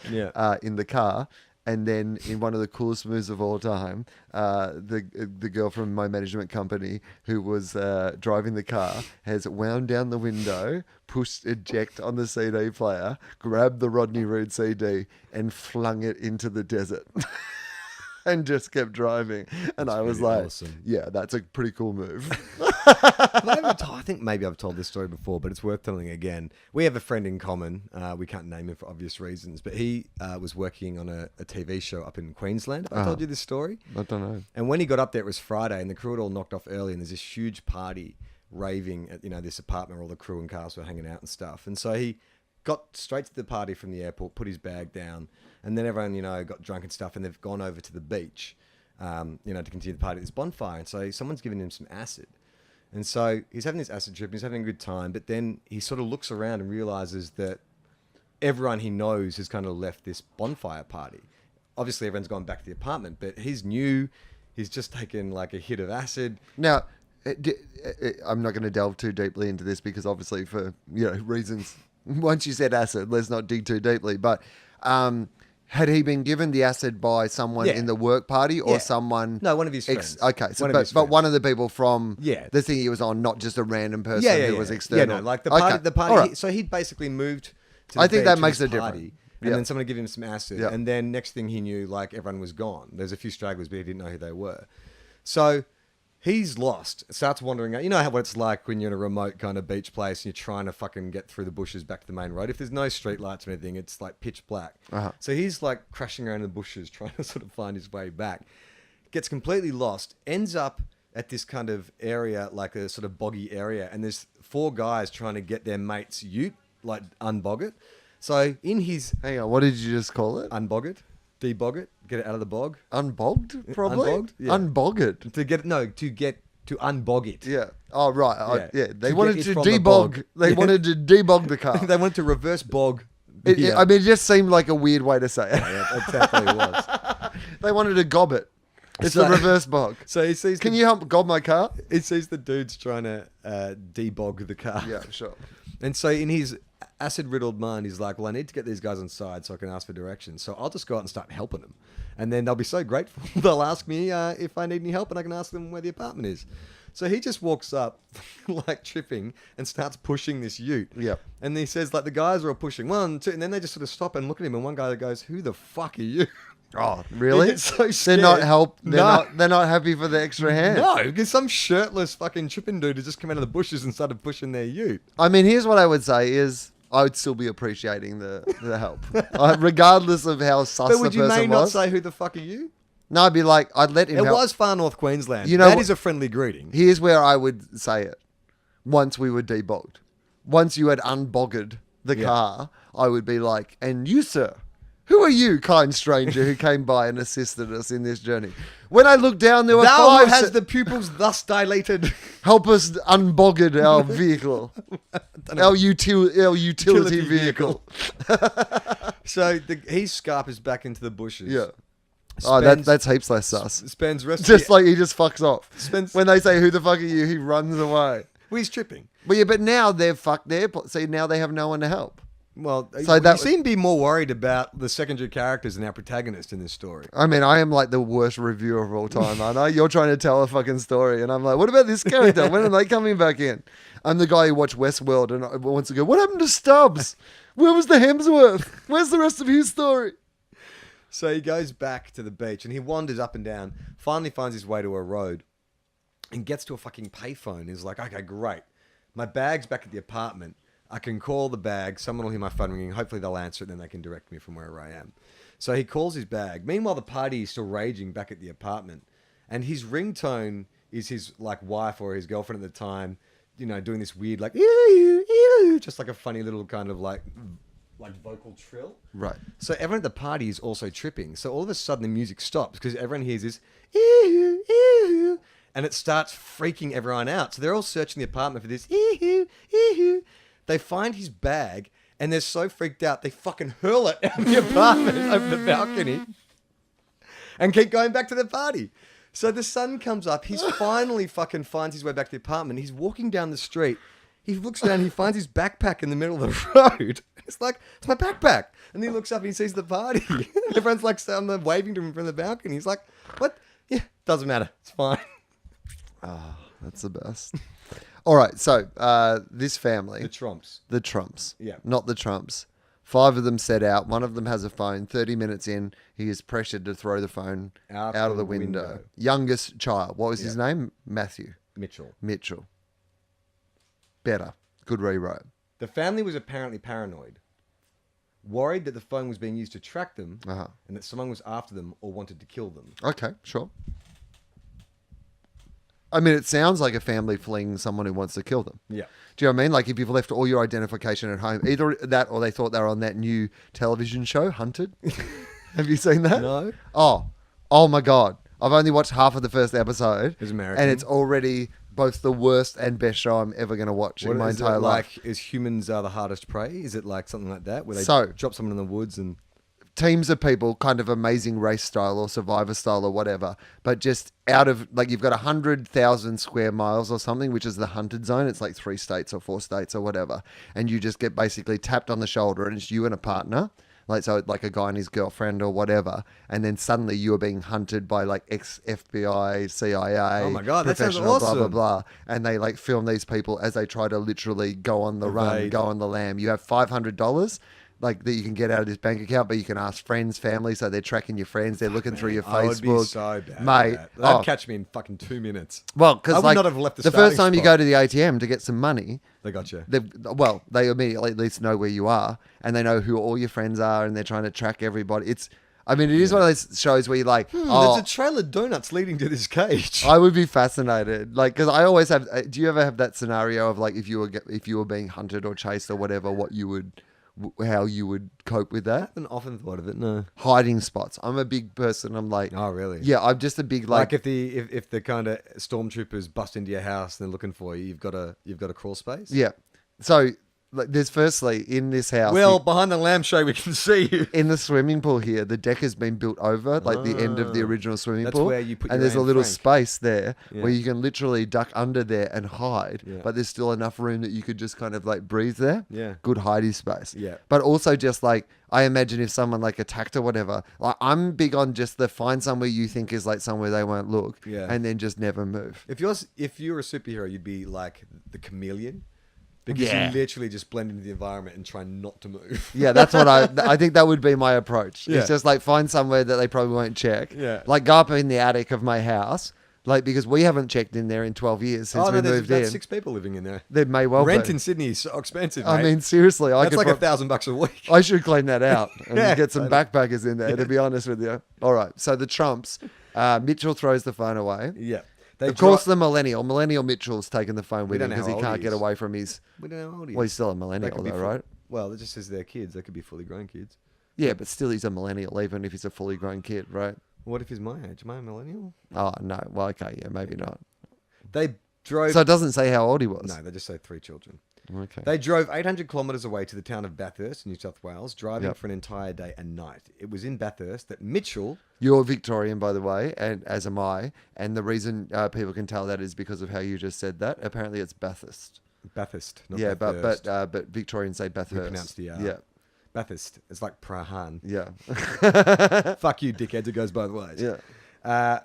In the car, and then in one of the coolest moves of all time, the girl from my management company who was driving the car has wound down the window, pushed eject on the CD player, grabbed the Rodney Rood CD, and flung it into the desert. And just kept driving. And I was like, awesome. yeah, that's a pretty cool move. I think maybe I've told this story before, but it's worth telling again. We have a friend in common. We can't name him for obvious reasons, but he was working on a TV show up in Queensland. I told you this story. I don't know. And when he got up there, it was Friday, and the crew had all knocked off early, and there's this huge party raving at this apartment where all the crew and cast were hanging out and stuff. And so he got straight to the party from the airport, put his bag down, and then everyone, got drunk and stuff, and they've gone over to the beach, to continue the party at this bonfire. And so someone's given him some acid. And so he's having this acid trip, and he's having a good time, but then he sort of looks around and realizes that everyone he knows has kind of left this bonfire party. Obviously, everyone's gone back to the apartment, but he's new. He's just taken like a hit of acid. Now, I'm not going to delve too deeply into this because obviously for, reasons... Once you said acid, let's not dig too deeply. But had he been given the acid by someone in the work party or someone? No, one of his friends. Okay, so but one of the people from the thing he was on, not just a random person who was external. Yeah, no, like the party. Okay. The party. Right. So he'd basically moved to the I think beach that with makes his a difference. party, and then someone gave him some acid, Yeah. and then next thing he knew, like everyone was gone. There's a few stragglers, but he didn't know who they were. So he's lost, starts wandering out. You know what it's like when you're in a remote kind of beach place and you're trying to fucking get through the bushes back to the main road. If there's no street lights or anything, it's like pitch black. So he's like crashing around in the bushes trying to sort of find his way back. Gets completely lost, ends up at this kind of area, like a sort of boggy area, and there's 4 guys trying to get their mate's ute, like unbog it. So in his Hang on, what did you just call it? unbog it, debog it, get it out of the bog. Unbogged, probably? Unbogged? Yeah. Unbogged. To unbog it. Yeah. Oh, right. Yeah. They To wanted get to it from the debog. bog. They Yeah. wanted to debog the car. They wanted to reverse bog. I mean, it just seemed like a weird way to say it. Yeah, exactly it was. They wanted to gob it. It's So- the reverse bog. So he sees. Can you help gob my car? He sees the dudes trying to debog the car. Yeah, sure. And so in his acid-riddled mind, he's like, well, I need to get these guys on side so I can ask for directions. So I'll just go out and start helping them. And then they'll be so grateful. They'll ask me if I need any help, and I can ask them where the apartment is. So he just walks up, like tripping, and starts pushing this ute. Yep. And he says, like, the guys are all pushing 1, 2, and then they just sort of stop and look at him, and one guy goes, who the fuck are you? Oh, really? He gets so They're scared. not help. No. They're not happy for the extra hand. No, because some shirtless fucking tripping dude has just come out of the bushes and started pushing their ute. I mean, here's what I would say is I would still be appreciating the help, regardless of how sus But the would you person may not was. say, who the fuck are you? No, I'd be like, I'd let him It help. was far north Queensland. You know That what- is a friendly greeting. Here's where I would say it. Once we were debogged, once you had unbogged the Yeah. car, I would be like, and you, sir, who are you, kind stranger who came by and assisted us in this journey? When I looked down, there were Thou who 5. has the pupils thus dilated. Help us unbogged our vehicle, our utility vehicle. So his scarpers back into the bushes. Yeah. Oh, that's heaps less sus. Spends rest Just of the, like he just fucks off. Spends- When they say, who the fuck are you, he runs away. well, he's tripping. But yeah, but now they're fucked there. See, now they have no one to help. Well, So you that- seem to be more worried about the secondary characters than our protagonist in this story. I mean, I am like the worst reviewer of all time, aren't I? You're trying to tell a fucking story, and I'm like, what about this character? When are they coming back in? I'm the guy who watched Westworld and wants to go, what happened to Stubbs? Where was the Hemsworth? Where's the rest of his story? So he goes back to the beach and he wanders up and down, finally finds his way to a road and gets to a fucking payphone. He's like, okay, great. My bag's back at the apartment. I can call the bag. Someone will hear my phone ringing. Hopefully they'll answer it. Then they can direct me from wherever I am. So he calls his bag. Meanwhile, the party is still raging back at the apartment. And his ringtone is his like wife or his girlfriend at the time, you know, doing this weird like, ew, ew, just like a funny little kind of like vocal trill. Right. So everyone at the party is also tripping. So all of a sudden the music stops because everyone hears this ew, ew, and it starts freaking everyone out. So they're all searching the apartment for this ew, ew. They find his bag and they're so freaked out they fucking hurl it out of the apartment over the balcony and keep going back to the party. So the sun comes up. He's finally fucking finds his way back to the apartment. He's walking down the street. He looks down. He finds his backpack in the middle of the road. It's like, it's my backpack. And he looks up and he sees the party. Everyone's like waving to him from the balcony. He's like, what? Yeah, doesn't matter. It's fine. Oh, that's the best. All right. So this family, The Tromps. the Trumps, Yeah. not the Trumps. 5 of them set out. One of them has a phone. 30 minutes in, he is pressured to throw the phone out of the window. Youngest child. What was his name? Matthew. Mitchell. Better. Good rewrite. The family was apparently paranoid, worried that the phone was being used to track them Uh-huh. and that someone was after them or wanted to kill them. Okay, sure. I mean, it sounds like a family fleeing someone who wants to kill them. Yeah. Do you know what I mean? Like if you've left all your identification at home, either that or they thought they were on that new television show, Hunted. Have you seen that? No. Oh my God. I've only watched half of the first episode. It's American. And it's already both the worst and best show I'm ever going to watch in my is entire it life. like, is humans are the hardest prey? Is it like something like that where they So- drop someone in the woods and... Teams of people, kind of Amazing Race style or Survivor style or whatever, but just out of like you've got 100,000 square miles or something, which is the hunted zone. It's like 3 states or 4 states or whatever, and you just get basically tapped on the shoulder, and it's you and a partner, like so, like a guy and his girlfriend or whatever, and then suddenly you are being hunted by like ex FBI, CIA. Oh my God, that sounds professional, blah blah awesome. blah, and they like film these people as they try to literally go on the run, Evade. go on the lam. You have $500. Like that you can get out of this bank account, but you can ask friends, family, so they're tracking your friends, they're looking through your I would Facebook. be so bad mate. at that. That'd Oh, catch me in fucking 2 minutes. well, I because would like not have left the the first starting time you spot. go to the ATM to get some money, They got you. they immediately at least know where you are, and they know who all your friends are, and they're trying to track everybody. I mean, it is one of those shows where you're like, There's oh, a trail of donuts leading to this cage. I would be fascinated. Like, because I always have. Do you ever have that scenario of like if you were being hunted or chased or whatever, how you would cope with I that? haven't often thought of it. No. Hiding spots. I'm a big person. I'm like, Oh, really? yeah, I'm just a big Like if the kind of stormtroopers bust into your house and they're looking for you, you've got a crawl space. yeah. So like, there's firstly in this house. Well, behind the lampshade, we can see you. in the swimming pool here, the deck has been built over, like the end of the original swimming That's pool. where you put and your there's a Anne little Frank. space there where Yeah. you can literally duck under there and hide, Yeah. but there's still enough room that you could just kind of like breathe there. Yeah. Good hidey space. Yeah. But also just like, I imagine if someone like attacked or whatever, like I'm big on just the find somewhere you think is like somewhere they won't look Yeah. and then just never move. If you're a superhero, you'd be like the chameleon. Because Yeah. you literally just blend into the environment and try not to move. Yeah, that's what I think that would be my approach. Yeah. It's just like find somewhere that they probably won't check. Yeah. Like go up in the attic of my house, like because we haven't checked in there in 12 years since we there's moved about in. 6 people living in there. There may well Rent be. in Sydney is so expensive, I mate. mean, seriously, that's like $1,000 a week. I should clean that out and Yeah, get some totally. backpackers in there, to be honest with you. All right, so the Trumps, Mitchell throws the phone away. Yeah. Of course, the millennial Mitchell's taken the phone with We him don't know because he how old can't he get is. away from his. We don't know how old he is. Well, he's still a They millennial, could be though, full- right? Well, it just says they're kids. They could be fully grown kids. Yeah, but still, he's a millennial, even if he's a fully grown kid, right? What if he's my age? Am I a millennial? Oh no, well, okay, yeah, maybe not. They drove... So it doesn't say how old he was. No, they just say 3 children. Okay. They drove 800 kilometres away to the town of Bathurst, New South Wales, driving Yep. for an entire day and night. It was in Bathurst that Mitchell... You're Victorian, by the way, and as am I. And the reason people can tell that is because of how you just said that. Apparently, it's Bathurst. Bathurst, not Yeah, Bathurst. but Victorians say Bathurst. pronounce the R. Yeah, Bathurst. It's like Prahan. yeah, Fuck you, dickheads. It goes both ways. yeah.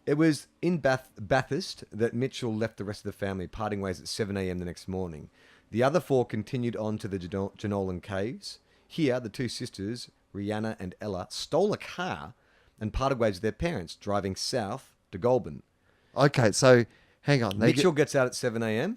It was in Bathurst that Mitchell left the rest of the family, parting ways at 7 a.m. the next morning. The other 4 continued on to the Jenolan Caves. Here, the 2 sisters, Rihanna and Ella, stole a car and parted ways with their parents, driving south to Goulburn. Okay, so hang on. Mitchell gets out at 7 a.m.,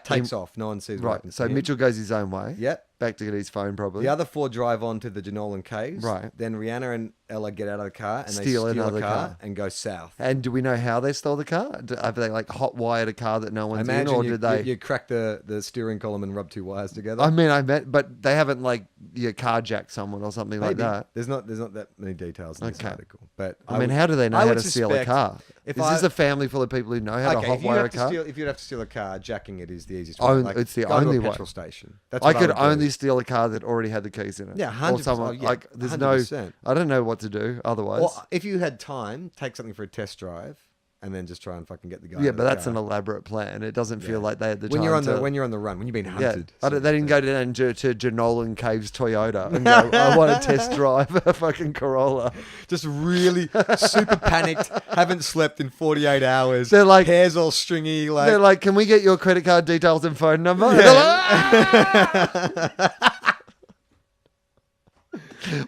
takes off. No one sees what Right, happens so to him. Mitchell goes his own way. Yep. Back to get his phone, probably. The other 4 drive on to the Jenolan Caves. Right. Then Rihanna and Ella get out of the car and Steal they steal another a car car. and go south. And do we know how they stole the car? Have they like hot wired a car that no I one's in, imagine or you, did they? you crack the steering column and rub 2 wires together. I mean, but they haven't like carjacked someone or something like Maybe. that. There's not that many details in this Okay. article. But I mean, how do they know I how would to steal a suspect car? Is this a family full of people who know how to Okay, hot if you wire a have to car? steal, if you'd have to steal a car, jacking it is the easiest Oh, way. it's the go only to way. a petrol station. That's I what could would do. only steal a car that already had the keys in it. Yeah, Or 100%. someone Oh, yeah, like there's 100%. I don't know what to do otherwise. Or if you had time, take something for a test drive and then just try and fucking get the guy. yeah, out but of the that's car. an elaborate plan. It doesn't feel Yeah. like they had the when time you're on to. when you're on the run, when you've been yeah, hunted. they didn't go down to Jenolan Caves Toyota and go, I want to test drive a fucking Corolla. Just really super panicked, haven't slept in 48 hours. They're like- hair's all stringy. Like, They're like, can we get your credit card details and phone number? And Yeah. they're like, "Ah!"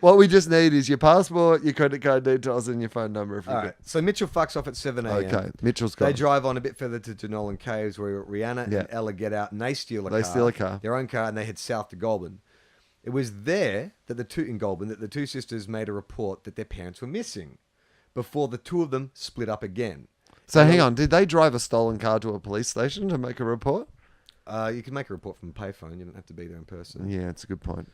What we just need is your passport, your credit card details, and your phone number. If you all right. So Mitchell fucks off at 7 a.m. Okay, Mitchell's They gone. drive on a bit further to Jenolan Caves where Rihanna Yeah. and Ella get out and they steal a They car. steal a car. Their own car, and they head south to Goulburn. It was there that the 2 sisters made a report that their parents were missing before the 2 of them split up again. So hang on, did they drive a stolen car to a police station to make a report? You can make a report from a payphone. You don't have to be there in person. Yeah, it's a good point.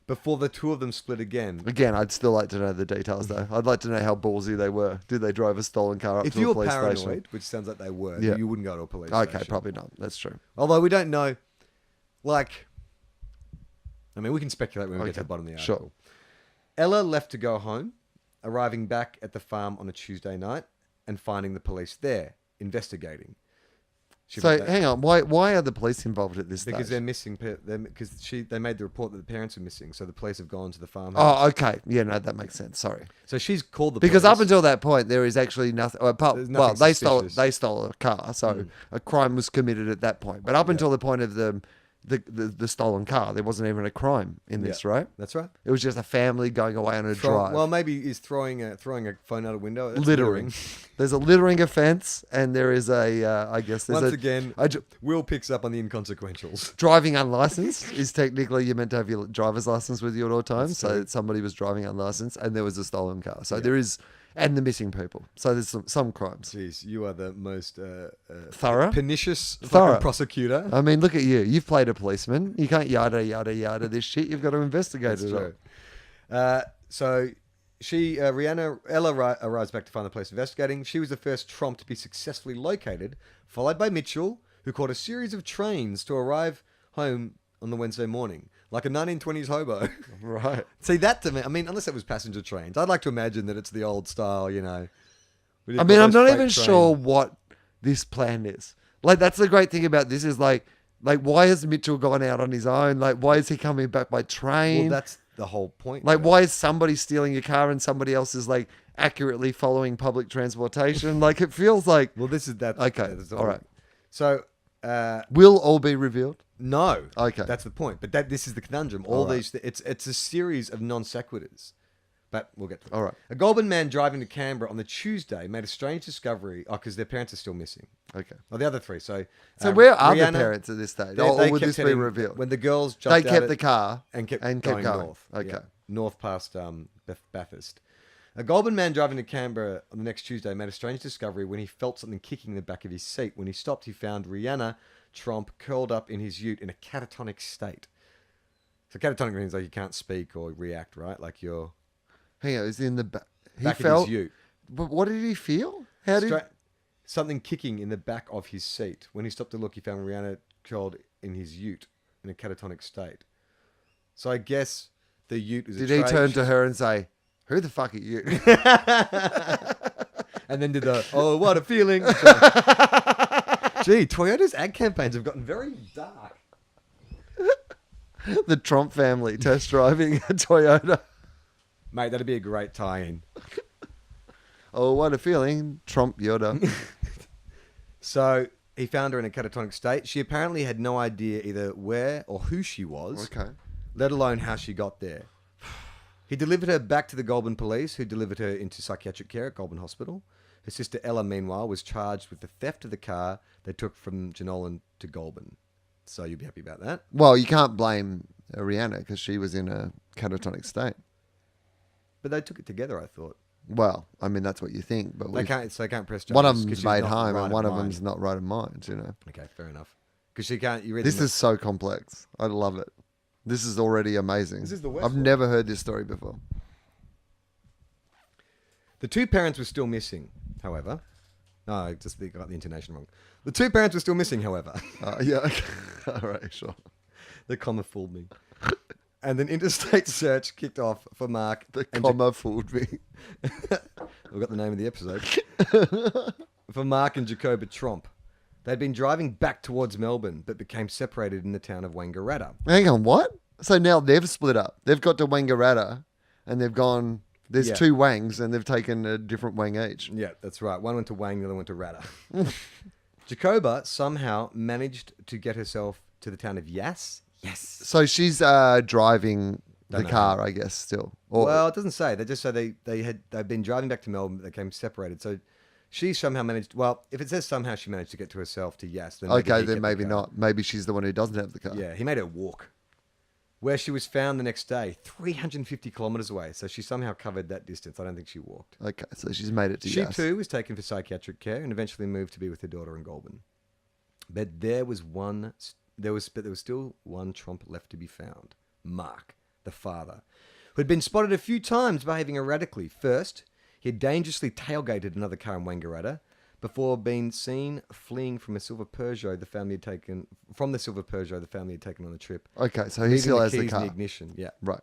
Before the 2 of them split again. Again, I'd still like to know the details though. I'd like to know how ballsy they were. Did they drive a stolen car up If to you a were police paranoid, station? which sounds like they were, Yeah. you wouldn't go to a police Okay, station. probably not. That's true. Although we don't know, like, I mean, we can speculate when we get to Okay, the bottom of the sure. article. Ella left to go home, arriving back at the farm on a Tuesday night and finding the police there, investigating. So hang on, why are the police involved at this Because stage? they're missing, they made the report that the parents are missing, so the police have gone to the farmhouse. Oh, okay. Yeah, no, that makes sense. Sorry. So she's called the Because police. up until that point, there is actually nothing. There's Well, nothing they suspicious. stole a car, so a crime was committed at that point. But up until the point of them, the stolen car. There wasn't even a crime in this, right? That's right. It was just a family going away on a drive. Well, maybe he's throwing a phone out a window. That's Littering. There's a littering offence, and there is I guess there's Once again, Will picks up on the inconsequentials. driving unlicensed is technically you're meant to have your driver's license with you at all times. That's So true. somebody was driving unlicensed, and there was a stolen car. So there is, and the missing people. So there's some crimes. Jeez, you are the most Thorough? pernicious Thorough. fucking prosecutor. I mean, look at you. You've played a policeman. You can't yada this shit. You've got to investigate That's it true. all. So Ella arrives back to find the police investigating. She was the first Tromp to be successfully located, followed by Mitchell, who caught a series of trains to arrive home on the Wednesday morning, like a 1920s hobo. Right. See, that to me, I mean, unless it was passenger trains, I'd like to imagine that it's the old style, you know. I mean, I'm not even sure what this plan is. Like, that's the great thing about this is like, why has Mitchell gone out on his own? Like, why is he coming back by train? Well, that's the whole point. Like, why is somebody stealing your car and somebody else is like accurately following public transportation? Like, it feels like. Well, this is that. Okay, all right. So, Will all be revealed? no. Okay. That's the point. But this is the conundrum. All right. It's a series of non sequiturs. But we'll get to it. All right. A Goulburn man driving to Canberra on the Tuesday made a strange discovery. Oh, because their parents are still missing. Okay. Oh, the other three. So Where are Rihanna, the parents at this stage? They Or would kept this be heading- revealed? When the girls They jumped out kept at- the car and kept going. north. Okay. Yeah, north past Bathurst. A Goulburn man driving to Canberra on the next Tuesday made a strange discovery when he felt something kicking the back of his seat. When he stopped, he found Rihanna Tromp curled up in his ute in a catatonic state. So catatonic means like you can't speak or react, right? Like you're Hang on, is in the back. He back felt. of his ute. But what did he feel? How did? Something kicking in the back of his seat. When he stopped to look, he found Rihanna curled in his ute in a catatonic state. So I guess the ute is. Did he turn to her and say, "Who the fuck are you?" And then did the "Oh, what a feeling." Gee, Toyota's ad campaigns have gotten very dark. The Tromp family test driving a Toyota. Mate, that'd be a great tie-in. Oh, what a feeling. Tromp Yoda. So he found her in a catatonic state. She apparently had no idea either where or who she was, Okay. let alone how she got there. He delivered her back to the Goulburn police, who delivered her into psychiatric care at Goulburn Hospital. Her sister Ella, meanwhile, was charged with the theft of the car they took from Jenolan to Goulburn. So you'd be happy about that. Well, you can't blame Rihanna because she was in a catatonic state. But they took it together, I thought. Well, I mean, that's what you think. But They can't press charges. one of 'cause them's she's made not home right and of one of mind. them's not right of mind, you know. Okay, fair enough. Because she can't. You read This the- is so complex. I love it. This is already amazing. This is the I've Westworld. never heard this story before. The two parents were still missing, however. No, I just got the intonation wrong. The two parents were still missing, however. Yeah. Okay. All right. Sure. The comma fooled me. And an interstate search kicked off for Mark. The and comma fooled me. We've got the name of the episode. For Mark and Jacoba Tromp. They'd been driving back towards Melbourne, but became separated in the town of Wangaratta. Hang on. What? So now they've split up. They've got to Wangaratta, and they've gone. There's Yeah. two Wangs, and they've taken a different Wang each. Yeah, that's right. One went to Wang, the other went to Ratta. Jacoba somehow managed to get herself to the town of Yass. Yes. So she's driving the Don't know. car, I guess, still. Or, Well, it doesn't say. They just say they'd been driving back to Melbourne, but they came separated. So she somehow managed. Well, if it says somehow she managed to get to herself to Yass, then maybe okay, he then kept the maybe car. not. Maybe she's the one who doesn't have the car. Yeah, he made her walk. Where she was found the next day, 350 kilometres away. So she somehow covered that distance. I don't think she walked. Okay, so she's made it to She Yass. too was taken for psychiatric care and eventually moved to be with her daughter in Goulburn. But there was still one Tromp left to be found. Mark, the father, who had been spotted a few times behaving erratically. First, he had dangerously tailgated another car in Wangaratta before being seen fleeing from a silver Peugeot the family had taken on the trip. Okay, so he leaving still has the keys in car. the ignition. Yeah. Right.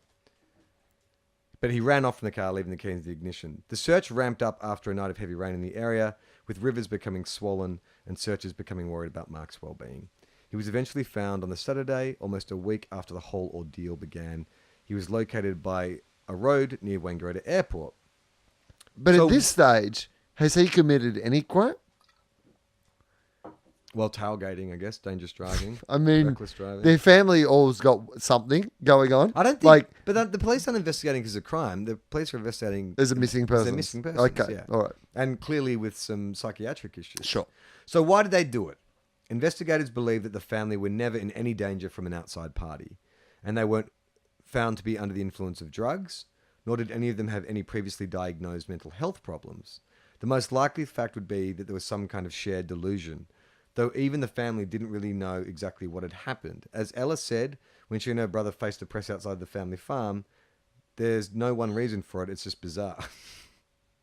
But he ran off from the car, leaving the keys in the ignition. The search ramped up after a night of heavy rain in the area, with rivers becoming swollen and searchers becoming worried about Mark's well-being. He was eventually found on the Saturday, almost a week after the whole ordeal began. He was located by a road near Wangaratta Airport. But So- at this stage, has he committed any crime? Well, tailgating, I guess, dangerous driving. I mean, reckless driving. their family all's got something going on. I don't think, but the police aren't investigating because of crime. The police are investigating There's a missing person. They're missing persons. Okay, yeah. all right. And clearly with some psychiatric issues. Sure. So why did they do it? Investigators believe that the family were never in any danger from an outside party, and they weren't found to be under the influence of drugs, nor did any of them have any previously diagnosed mental health problems. The most likely fact would be that there was some kind of shared delusion, though even the family didn't really know exactly what had happened. As Ella said, when she and her brother faced the press outside the family farm, there's no one reason for it, it's just bizarre.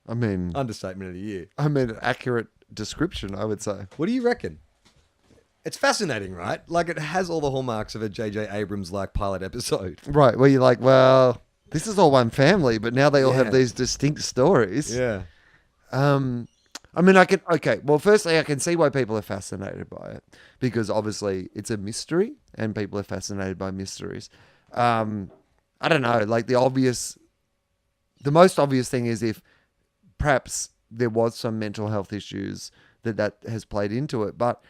I mean... Understatement of the year. I mean, an accurate description, I would say. What do you reckon? It's fascinating, right? Like, it has all the hallmarks of a J.J. Abrams-like pilot episode. Right, where you're like, well, this is all one family, but now they all have these distinct stories. Yeah. I mean, firstly, I can see why people are fascinated by it, because obviously it's a mystery and people are fascinated by mysteries. I don't know, like the most obvious thing is if perhaps there was some mental health issues that has played into it, but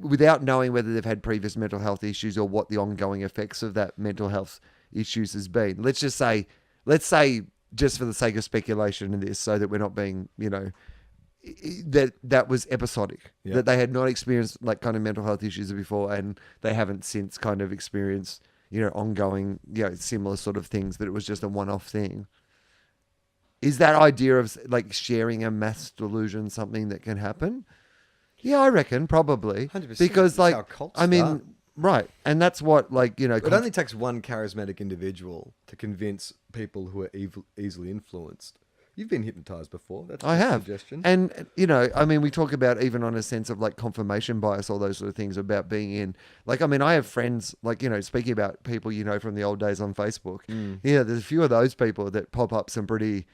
without knowing whether they've had previous mental health issues or what the ongoing effects of that mental health issues has been. Let's say, just for the sake of speculation in this, so that we're not being, that was episodic, that they had not experienced like kind of mental health issues before, and they haven't since kind of experienced, ongoing, similar sort of things, that it was just a one-off thing. Is that idea of like sharing a mass delusion something that can happen? Yeah, I reckon probably 100%. because That's how cults start. Right, and that's what It only takes one charismatic individual to convince people who are easily influenced. You've been hypnotized before. That's I a have. suggestion. And, we talk about even on a sense of like confirmation bias, all those sort of things about being in. Like, I mean, I have friends, like, speaking about people, from the old days on Facebook. Yeah, there's a few of those people that pop up some pretty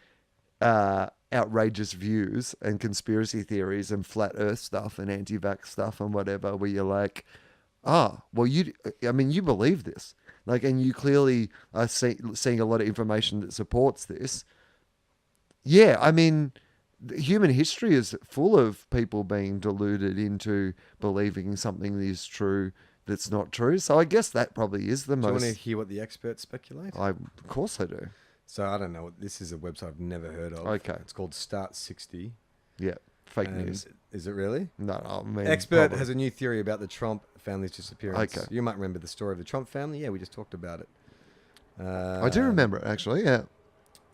outrageous views and conspiracy theories and flat earth stuff and anti-vax stuff and whatever, where you're like, you believe this. Like, and you clearly are seeing a lot of information that supports this. Yeah, I mean, human history is full of people being deluded into believing something is true that's not true. So I guess that probably is the most... Do you want to hear what the experts speculate? Of course I do. So I don't know. This is a website I've never heard of. Okay. It's called Start 60. Yeah, fake news. Is it really? No, I mean... Expert has a new theory about the Tromp family's disappearance. Okay. You might remember the story of the Tromp family. Yeah, we just talked about it. I do remember it, actually, yeah.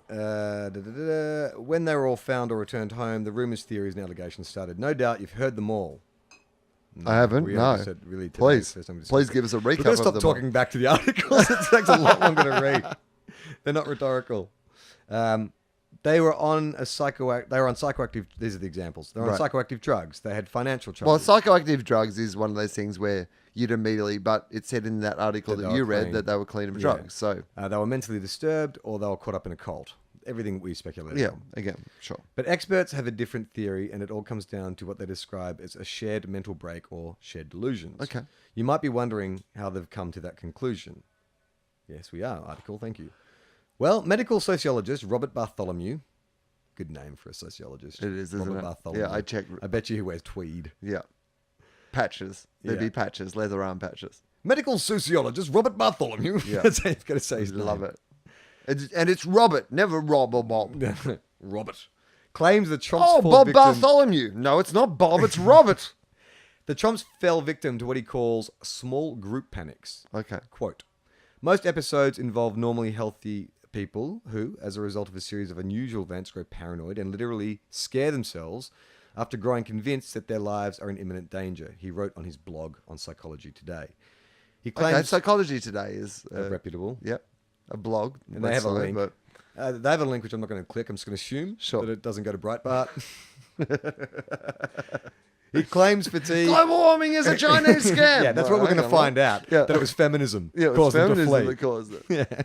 When they were all found or returned home, the rumours, theories, and allegations started. No doubt you've heard them all. No, I haven't. No. Really today, Please give us a recap. We're going to stop talking back to the articles. It takes a lot longer to read. They're not rhetorical. They were on psychoactive. These are the examples. They're on psychoactive drugs. They had financial trouble. Well, psychoactive drugs is one of those things where you'd immediately, but it said in that article that you read that they were clean of drugs. So they were mentally disturbed, or they were caught up in a cult. Everything we speculated. Yeah, on. again, sure. But experts have a different theory, and it all comes down to what they describe as a shared mental break or shared delusions. Okay. You might be wondering how they've come to that conclusion. Yes, we are. Article, thank you. Well, medical sociologist Robert Bartholomew, good name for a sociologist. It is, isn't Robert it? Bartholomew. Yeah, I checked. I bet you he wears tweed. Yeah. Patches. There'd be patches, leather arm patches. Medical sociologist Robert Bartholomew. Yeah. That's how you've got to say his Love name. it. And it's Robert, never Rob or Bob. Robert. Claims the Tromps Oh, fall Bob victim... Bartholomew. No, it's not Bob, it's Robert. The Tromps fell victim to what he calls small group panics. Okay. Quote, most episodes involve normally healthy people who, as a result of a series of unusual events, grow paranoid and literally scare themselves after growing convinced that their lives are in imminent danger. He wrote on his blog on Psychology Today. He claims... Psychology Today is... reputable. Yep. A blog. And they have a link. But... they have a link which I'm not going to click. I'm just going to assume that it doesn't go to Breitbart. He claims fatigue. Global warming is a Chinese scam. Yeah, that's what we're going to find out. Yeah. That it was feminism. Yeah, it was feminism that caused it. Yeah.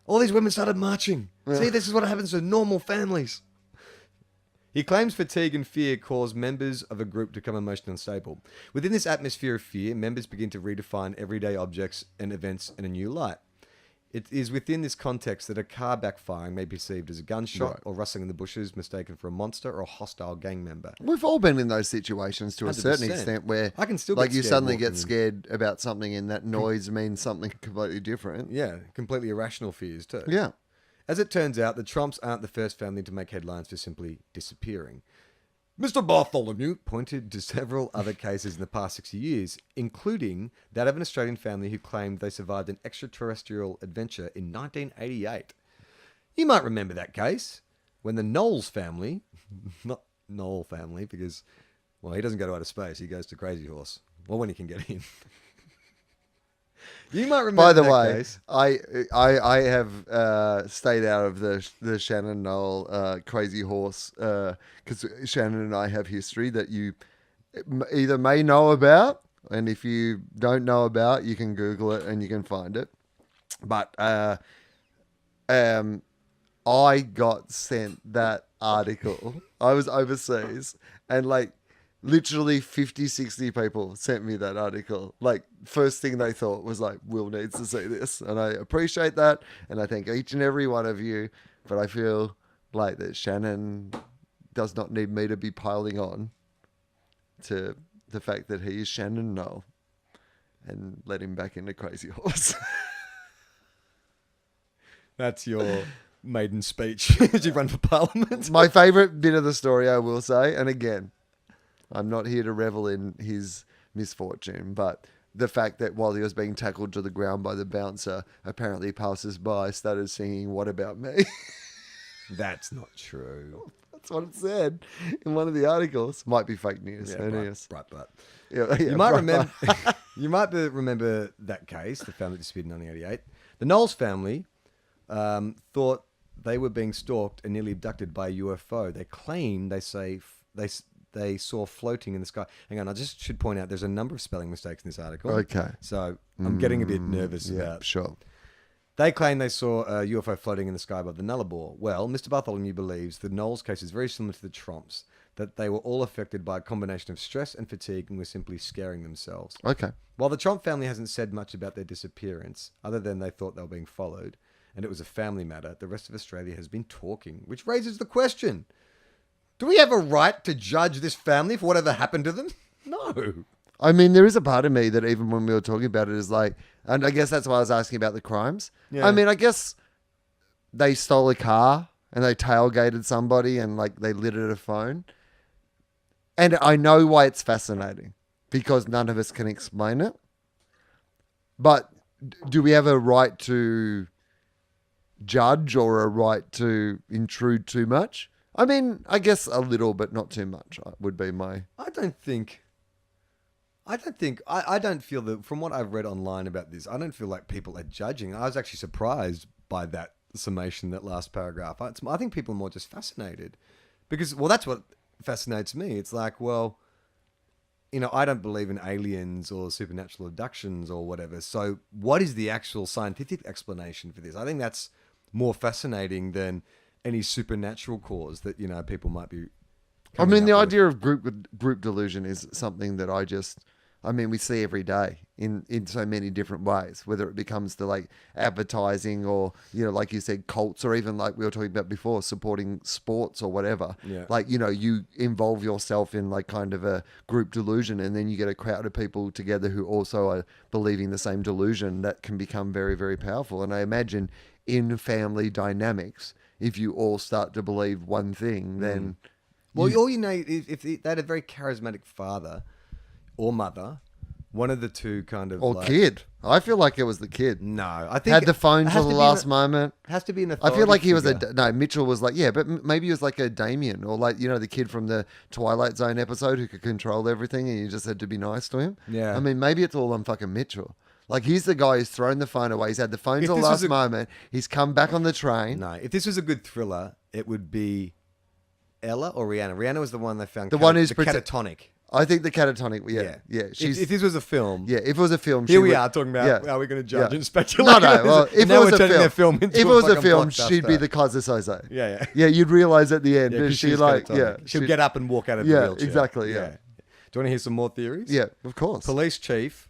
All these women started marching. Yeah. See, this is what happens to normal families. He claims fatigue and fear cause members of a group to become emotionally unstable. Within this atmosphere of fear, members begin to redefine everyday objects and events in a new light. It is within this context that a car backfiring may be perceived as a gunshot Right. or rustling in the bushes mistaken for a monster or a hostile gang member. We've all been in those situations to a certain 100%. extent where I can still like get you scared suddenly walking get scared about something and that noise means something completely different. Yeah, completely irrational fears too. Yeah. As it turns out, the Tromps aren't the first family to make headlines for simply disappearing. Mr. Bartholomew pointed to several other cases in the past 60 years, including that of an Australian family who claimed they survived an extraterrestrial adventure in 1988. You might remember that case when the Knowles family, not Knoll family, because, well, he doesn't go to outer space, he goes to Crazy Horse. Well, when he can get in. You might remember By the that way, case. I have stayed out of the Shannon Knoll Crazy Horse because Shannon and I have history that you either may know about, and if you don't know about, you can Google it and you can find it. But I got sent that article. I was overseas and like literally 50, 60 people sent me that article. Like first thing they thought was like, Will needs to see this. And I appreciate that. And I thank each and every one of you. But I feel like that Shannon does not need me to be piling on to the fact that he is Shannon Knoll and let him back into Crazy Horse. That's your maiden speech as you run for Parliament. My favourite bit of the story, I will say, and again, I'm not here to revel in his misfortune, but the fact that while he was being tackled to the ground by the bouncer, apparently passers-by started singing "What About Me?" That's not true. That's what it said in one of the articles. Might be fake news. Who knows? Right, but Yeah, you might remember. You might remember that case, the family that disappeared in 1988. The Knowles family thought they were being stalked and nearly abducted by a UFO. They claim they saw floating in the sky. Hang on, I just should point out there's a number of spelling mistakes in this article. Okay. So I'm getting a bit nervous about. Sure. They claim they saw a UFO floating in the sky above the Nullarbor. Well, Mr. Bartholomew believes the Knowles case is very similar to the Tromps, that they were all affected by a combination of stress and fatigue and were simply scaring themselves. Okay. While the Tromp family hasn't said much about their disappearance, other than they thought they were being followed, and it was a family matter, the rest of Australia has been talking, which raises the question, do we have a right to judge this family for whatever happened to them? No. I mean, there is a part of me that even when we were talking about it is like, and I guess that's why I was asking about the crimes. Yeah. I mean, I guess they stole a car and they tailgated somebody and like they littered a phone. And I know why it's fascinating because none of us can explain it. But do we have a right to judge or a right to intrude too much? I mean, I guess a little, but not too much would be my... I don't feel that, from what I've read online about this, I don't feel like people are judging. I was actually surprised by that summation, that last paragraph. I think people are more just fascinated because, well, that's what fascinates me. It's like, well, you know, I don't believe in aliens or supernatural abductions or whatever. So what is the actual scientific explanation for this? I think that's more fascinating than any supernatural cause that, you know, people might be... I mean, the up with. idea of group delusion is something that we see every day in so many different ways, whether it becomes to like advertising or, you know, like you said, cults, or even like we were talking about before, supporting sports or whatever. Yeah. Like, you know, you involve yourself in like kind of a group delusion and then you get a crowd of people together who also are believing the same delusion. That can become very, very powerful. And I imagine in family dynamics, if you all start to believe one thing, then... Well, all you know, if they had a very charismatic father or mother, one of the two kind of... Or like, kid. I feel like it was the kid. No, I think... Had the phone it till has the to be last an- moment. Has to be an I authority feel like he was figure. no, Mitchell was like, yeah, but maybe he was like a Damien or like, you know, the kid from the Twilight Zone episode who could control everything and you just had to be nice to him. Yeah. I mean, maybe it's all on fucking Mitchell. Like, he's the guy who's thrown the phone away. He's had the phone If till the this was last a- moment. He's come back on the train. No, if this was a good thriller, it would be Ella or Rihanna. Rihanna was the one they found. The one who's the prete- catatonic. I think the catatonic, yeah. If this was a film, Yeah, if it was a film, here she we would- are talking about yeah. how we're going to judge Yeah. and speculate. No, well, if Now it was we're a turning film, their film into if it was a fucking film, she'd be blockbuster. the Kazasose. Yeah. Yeah, you'd realize at the end, Yeah, 'cause is she she's like, catatonic. yeah. She'll she- get up and walk out of Yeah, the wheelchair. exactly, yeah. Do you want to hear some more theories? Yeah, of course. Police Chief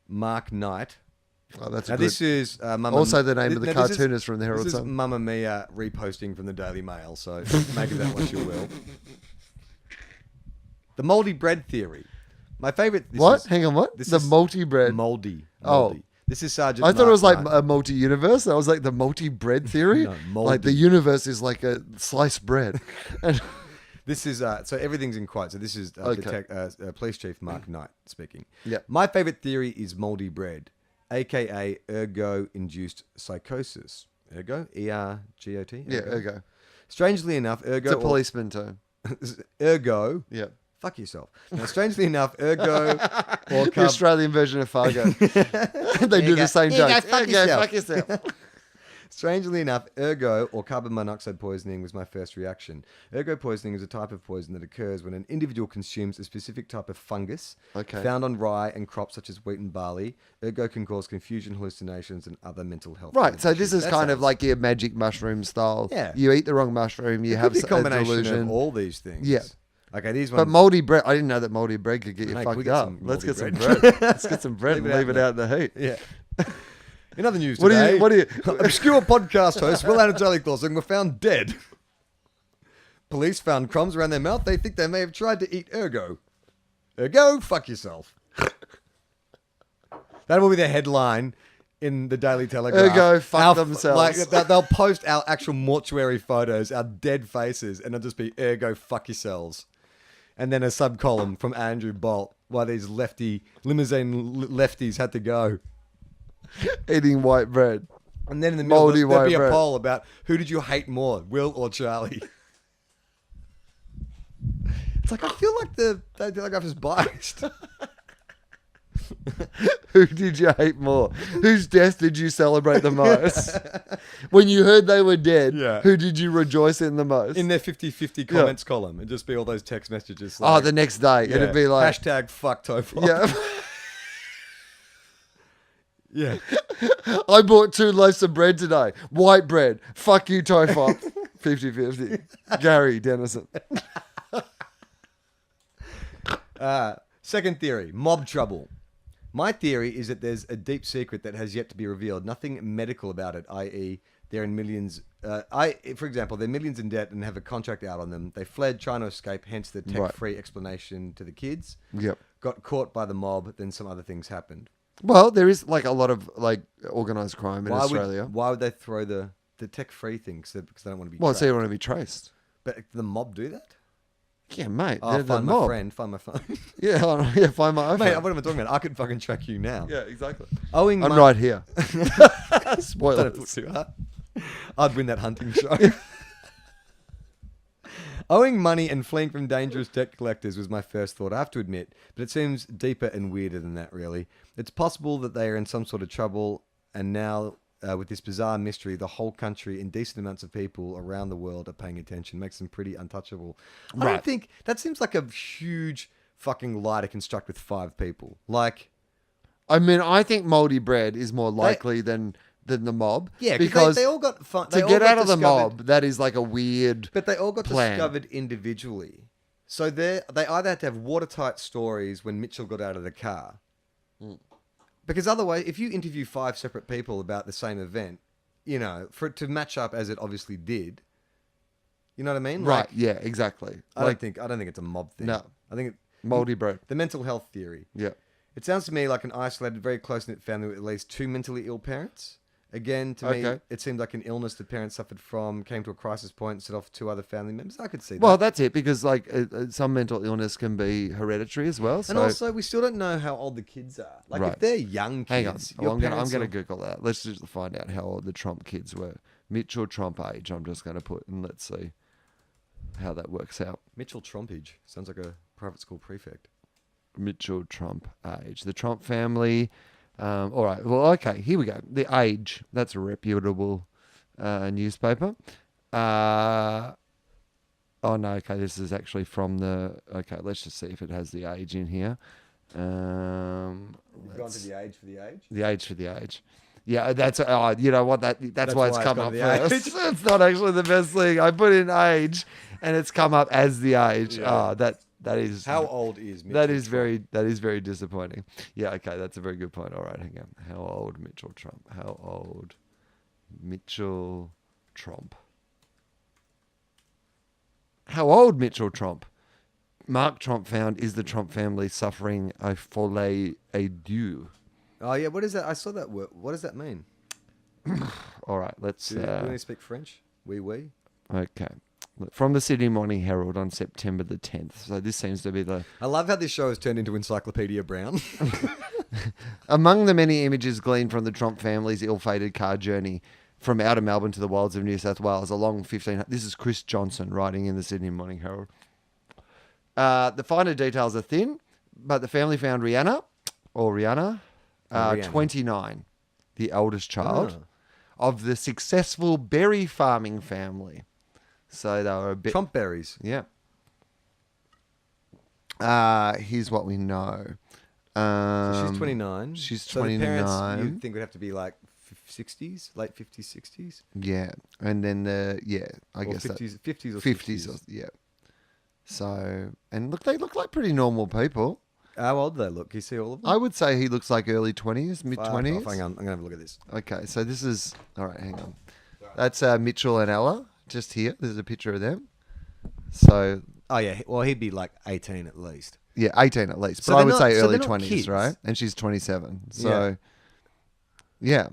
Mark Knight Oh, that's Now good. this is Mamma Also the name of the now this is- cartoonist from the Herald This is Sun. Mamma Mia reposting from the Daily Mail, so make of that what you will. The mouldy bread theory. My favourite... What? Hang on, what? This The is multi-bread. Moldy. Oh. Moldy. This is Sergeant I thought it was like Mark a multi-universe. I was like the multi-bread theory. No, like the mouldy. universe is like a sliced bread. And This is so everything's in quotes. So this is Okay. Police Chief Mark Knight speaking. Yep. My favorite theory is moldy bread, aka ergo-induced psychosis. Ergo, E-R-G-O-T. yeah, ergo. Strangely enough, ergo. It's a policeman term. Ergo. Yeah. Fuck yourself. Now, strangely enough, ergo or The carb. Australian version of Fargo. They do the same Here you joke. go, fuck yourself. Fuck yourself. Strangely enough, ergo or carbon monoxide poisoning was my first reaction. Ergo poisoning is a type of poison that occurs when an individual consumes a specific type of fungus Okay. found on rye and crops such as wheat and barley. Ergo can cause confusion, hallucinations, and other mental health. Right, so this issues. is That kind of sounds- like your magic mushroom style. Yeah. You eat the wrong mushroom, you It have could be a combination delusion. of all these things. Yeah. Okay, these But ones. moldy bread, I didn't know that moldy bread could get you Mate, can we fucked get up. some Let's moldy get some bread? bread. Let's get some bread and Leave it leave it out in the heat. Yeah. In other news What do today, you- what do you- obscure podcast host Wil and Charlie were found dead. Police found crumbs around their mouth. They think they may have tried to eat ergo. Ergo, fuck yourself. That will be the headline in the Daily Telegraph. Ergo, fuck themselves. Like, they'll post our actual mortuary photos, our dead faces, and it'll just be ergo, fuck yourselves. And then a sub-column from Andrew Bolt, why these limousine lefties had to go. Eating white bread. And then in the middle, Moldy there'll be white a bread. poll about who did you hate more, Wil or Charlie? It's like, I feel like the Telegraph is biased. Who did you hate more? Whose death did you celebrate the most? When you heard they were dead, Yeah. who did you rejoice in the most? In their 50-50 comments column, it'd just be all those text messages. Oh, Like, the next day. yeah, It'd be like, hashtag fuck TOFOP. yeah. Yeah. I bought 2 loaves of bread today. White bread. Fuck you, TOFOP. 50-50. Gary Dennison. Second theory, mob trouble. My theory is that there's a deep secret that has yet to be revealed. Nothing medical about it, i.e., they're in millions. For example, they're millions in debt and have a contract out on them. They fled, trying to escape, hence the tech-free explanation to the kids. Yep. Got caught by the mob, then some other things happened. Well, there is like a lot of like organized crime in Australia. Why would they throw the tech-free thing? Because they don't want to be Well, tracked. so you want to be traced. But the mob do that? Yeah, mate. Oh, They're the find my mob. friend, find my phone. Yeah, yeah, find my iPhone. Mate, what am I talking about? I could fucking track you now. Yeah, exactly. Owing I'm mon- right here. Don't have to look Spoilers. too hard. I'd win that hunting show. Owing money and fleeing from dangerous debt collectors was my first thought, I have to admit, but it seems deeper and weirder than that, really. It's possible that they are in some sort of trouble, and now, with this bizarre mystery, the whole country and decent amounts of people around the world are paying attention. Makes them pretty untouchable. I don't Right. think... That seems like a huge fucking lie to construct with 5 people. Like... I mean, I think moldy bread is more likely than the mob. Yeah, because they all got fun. to get out of the mob, that is like a weird. But they all got plan. discovered individually. So they either had to have watertight stories when Mitchell got out of the car. Because otherwise, if you interview 5 separate people about the same event, you know, for it to match up as it obviously did, you know what I mean? Right. Like, Yeah. Exactly. I don't think it's a mob thing. No. I think moldy bread. the mental health theory. Yeah. It sounds to me like an isolated, very close-knit family with at least 2 mentally ill parents. Again, to me, Okay. it seemed like an illness the parents suffered from, came to a crisis point, and set off 2 other family members. I could see that. Well, that's it because like some mental illness can be hereditary as well. So And also, we still don't know how old the kids are. Like, if Right. they're young kids... hang on. your I'm parents gonna will- Google that. Let's just find out how old the Tromp kids were. Mitchell Tromp age. I'm just gonna put and let's see how that works out. Mitchell Trompage. Sounds like a private school prefect. Mitchell Tromp age. The Tromp family. All right. Well, okay. Here we go. The Age. That's a reputable newspaper. Oh no. Okay. This is actually from the. Okay. Let's just see if it has the age in here. You've gone let's- to the age for the age? The age for the age. Yeah, that's you know what that's why it's why it's come got up the first. age. It's not actually the best thing. I put in age, and it's come up as the age. Yeah. Oh, that That is How old is Mitchell? that is very disappointing. Yeah, okay, that's a very good point. All right, hang on. How old Mitchell Tromp? How old Mitchell Tromp? How old Mitchell Tromp? Mark Tromp found is the Tromp family suffering a folie à deux. Oh yeah, what is that? I saw that word. What does that mean? All right, let's. Do you speak French? Oui. Okay. From the Sydney Morning Herald on September the 10th. So this seems to be the... I love how this show has turned into Encyclopedia Brown. Among the many images gleaned from the Tromp family's ill-fated car journey from outer Melbourne to the wilds of New South Wales, along 15... This is Chris Johnson writing in the Sydney Morning Herald. The finer details are thin, but the family found Rihanna, 29, the eldest child, of the successful berry farming family. So they were a bit... Tromp berries. Yeah. Here's what we know. So she's 29. She's so 29. The parents, you'd think would have to be like 60s, late 50s, 60s? Yeah. And then I guess 50s, 50s or 50s. 60s. Yeah. So, and look, they look like pretty normal people. How old do they look? Can you see all of them? I would say he looks like early 20s, mid 20s. Hang on, I'm going to have a look at this. Okay, so this is... All right, hang on. That's Mitchell and Ella, just here. There's a picture of them. So... Oh, yeah. Well, he'd be like 18 at least. Yeah, 18 at least. So But I they're would not- say so early they're not 20s, kids. right? And she's 27. So, yeah.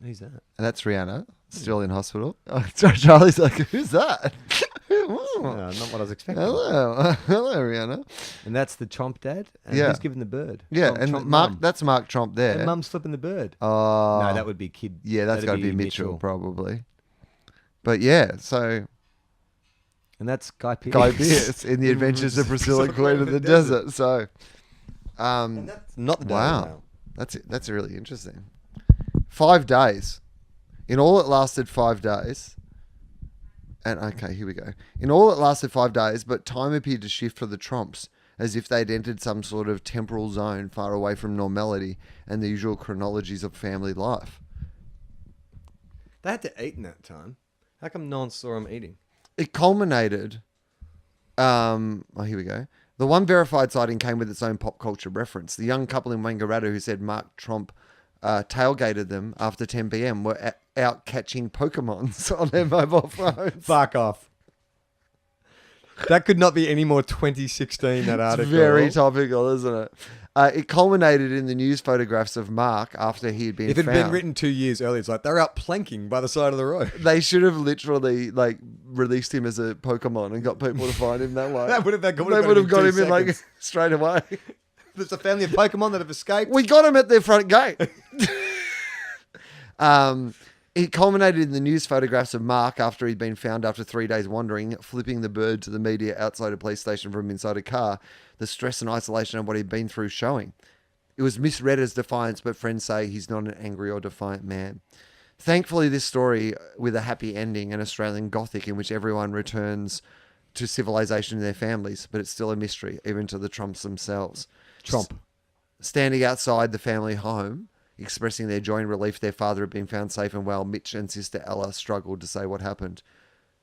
Who's that? And that's Rihanna, still in hospital. Oh, sorry, Charlie's like, who's that? No, not what I was expecting. Hello. Hello, Rihanna. And that's the Tromp dad? And Yeah. who's giving the bird? Yeah, Tromp- and Tromp Mark, mum. that's Mark Tromp there. And mum's flipping the bird. Oh. No, that would be kid. Yeah, that's that'd got to be Mitchell, probably. But yeah, so And that's Guy Pearce. Guy Pearce in The Adventures of Priscilla, Queen of the Desert. So, And that's not the Daily wow, Mail. that's really interesting. 5 days. In all, it lasted 5 days. And okay, here we go. In all, it lasted 5 days, but time appeared to shift for the Tromps, as if they'd entered some sort of temporal zone far away from normality and the usual chronologies of family life. They had to eat in that time. How come no one saw them eating? It culminated. Here we go. The one verified sighting came with its own pop culture reference. The young couple in Wangaratta who said Mark Tromp tailgated them after 10 p.m. were out catching Pokemons on their mobile phones. Fuck off. That could not be any more 2016, that article. It's very topical, isn't it? It culminated in the news photographs of Mark after he had been If it had found. been written 2 years earlier, it's like they're out planking by the side of the road. They should have literally released him as a Pokemon and got people to find him that way. That would have They would have got him in like straight away. There's a family of Pokemon that have escaped. We got him at their front gate. It culminated in the news photographs of Mark after he'd been found after 3 days wandering, flipping the bird to the media outside a police station from inside a car, the stress and isolation of what he'd been through showing. It was misread as defiance, but friends say he's not an angry or defiant man. Thankfully, this story, with a happy ending, an Australian Gothic in which everyone returns to civilization in their families, but it's still a mystery, even to the Tromps themselves. Tromp. Standing outside the family home, expressing their joy and relief their father had been found safe and well, Mitch and sister Ella struggled to say what happened.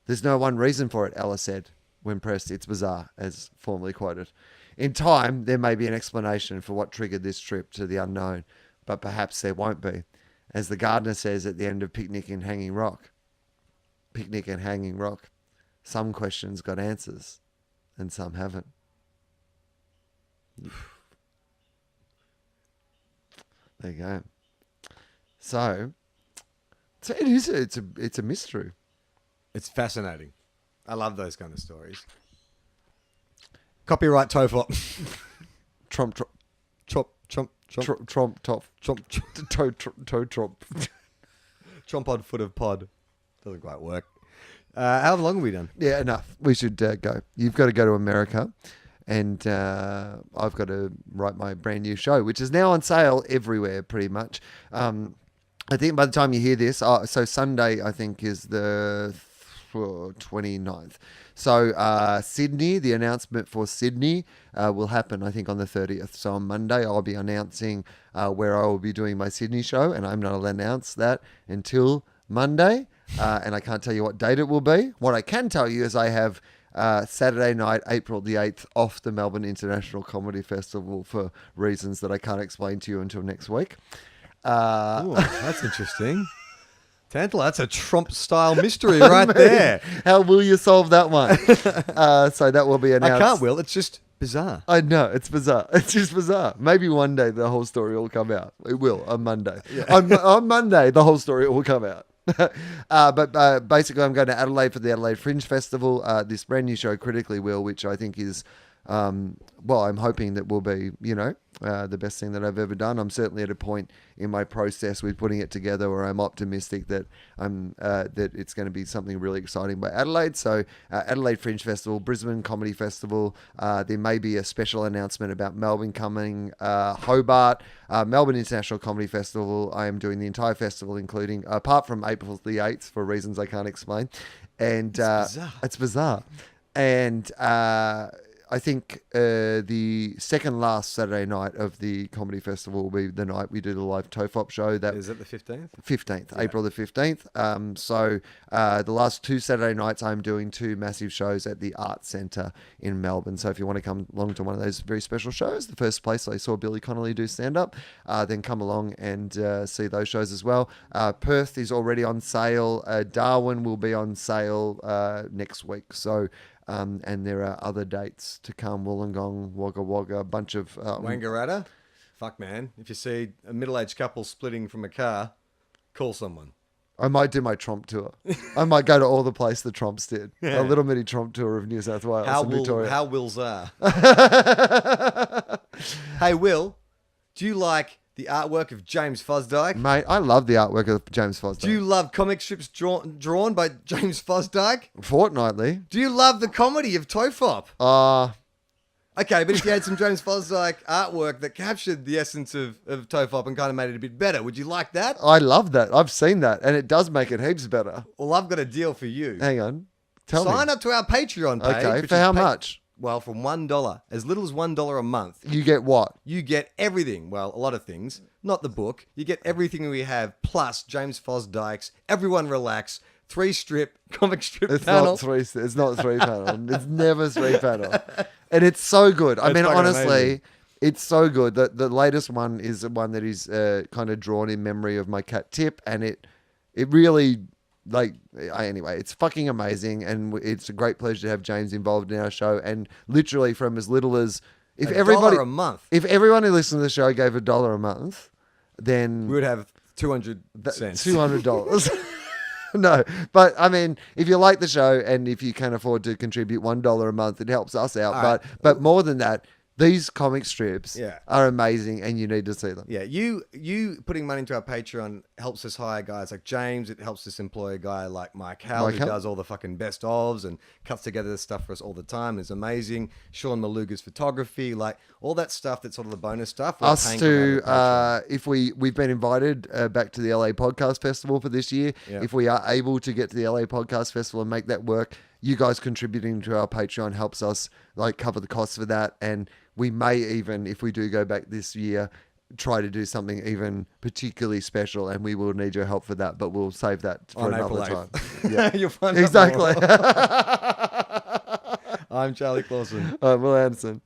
There's no one reason for it, Ella said. When pressed, it's bizarre, as formerly quoted. In time, there may be an explanation for what triggered this trip to the unknown, but perhaps there won't be. As the gardener says at the end of Picnic and Hanging Rock, some questions got answers and some haven't. There you go. So it is. It's a mystery. It's fascinating. I love those kind of stories. Copyright TOFOP. Tromp. Tromp on foot of pod. Doesn't quite work. How long have we done? Yeah, enough. We should go. You've got to go to America, and I've got to write my brand new show, which is now on sale everywhere, pretty much. I think by the time you hear this, so Sunday, I think, is the 29th. So Sydney, the announcement for Sydney will happen, I think, on the 30th. So on Monday, I'll be announcing where I will be doing my Sydney show, and I'm not allowed to announce that until Monday, and I can't tell you what date it will be. What I can tell you is I have Saturday night, April the 8th, off the Melbourne International Comedy Festival for reasons that I can't explain to you until next week. Ooh, that's interesting. Tantala, that's a Tromp-style mystery right there. How will you solve that one? So that will be announced. I can't, Will. It's just bizarre. I know, it's bizarre. It's just bizarre. Maybe one day the whole story will come out. It will, on Monday. Yeah. On Monday, the whole story will come out. But basically, I'm going to Adelaide for the Adelaide Fringe Festival. This brand new show, Critically Will, which I think is, well, I'm hoping that will be, the best thing that I've ever done. I'm certainly at a point in my process with putting it together where I'm optimistic that that it's going to be something really exciting by Adelaide. So Adelaide Fringe Festival, Brisbane Comedy Festival. There may be a special announcement about Melbourne coming. Hobart, Melbourne International Comedy Festival. I am doing the entire festival, including apart from April the 8th for reasons I can't explain. And it's bizarre. And I think the second last Saturday night of the comedy festival will be the night we do the live TOFOP show. Is it the 15th? 15th, yeah. April the 15th. So the last 2 Saturday nights, I'm doing 2 massive shows at the Arts Centre in Melbourne. So if you want to come along to one of those very special shows, the first place I saw Billy Connolly do stand-up, then come along and see those shows as well. Perth is already on sale. Darwin will be on sale next week. So... and there are other dates to come. Wollongong, Wagga Wagga, a bunch of... Wangaratta? Fuck, man. If you see a middle-aged couple splitting from a car, call someone. I might do my Tromp tour. I might go to all the places the Tromps did. Yeah. A little mini Tromp tour of New South Wales and Victoria. How Wills are. Hey, Will, do you like the artwork of James Fosdyke? Mate, I love the artwork of James Fosdyke. Do you love comic strips drawn by James Fosdyke? Fortnightly. Do you love the comedy of TOFOP? Okay, but if you had some James Fosdyke artwork that captured the essence of TOFOP and kind of made it a bit better, would you like that? I love that. I've seen that, and it does make it heaps better. Well, I've got a deal for you. Hang on. Tell me. Sign up to our Patreon page. Okay, for how much? Well, from $1, as little as $1 a month. You get what? You get everything. Well, a lot of things. Not the book. You get everything we have, plus James Fosdyke's Everyone Relax, 3-strip, comic strip panel. It's not 3 panel. It's never 3 panel. And it's so good. I mean, honestly, amazing. It's so good. The latest one is the one that is kind of drawn in memory of my cat Tip, and it really... anyway, it's fucking amazing, and it's a great pleasure to have James involved in our show. And literally, from as little as if $1 a month, if everyone who listens to the show gave $1 a month, then we would have 200 cents, $200. No, but I mean, if you like the show and if you can afford to contribute $1 a month, it helps us out. But more than that. These comic strips are amazing, and you need to see them. Yeah, you putting money into our Patreon helps us hire guys like James. It helps us employ a guy like Mike Howell, who does all the fucking best ofs and cuts together this stuff for us all the time. It's amazing. Sean Maluga's photography, like all that stuff that's sort of the bonus stuff. If we've been invited back to the LA Podcast Festival for this year. Yeah. If we are able to get to the LA Podcast Festival and make that work, you guys contributing to our Patreon helps us cover the costs for that. And we may even, if we do go back this year, try to do something even particularly special, and we will need your help for that, but we'll save that for another time. Yeah. You'll find exactly. I'm Charlie Clausen. Will Anderson.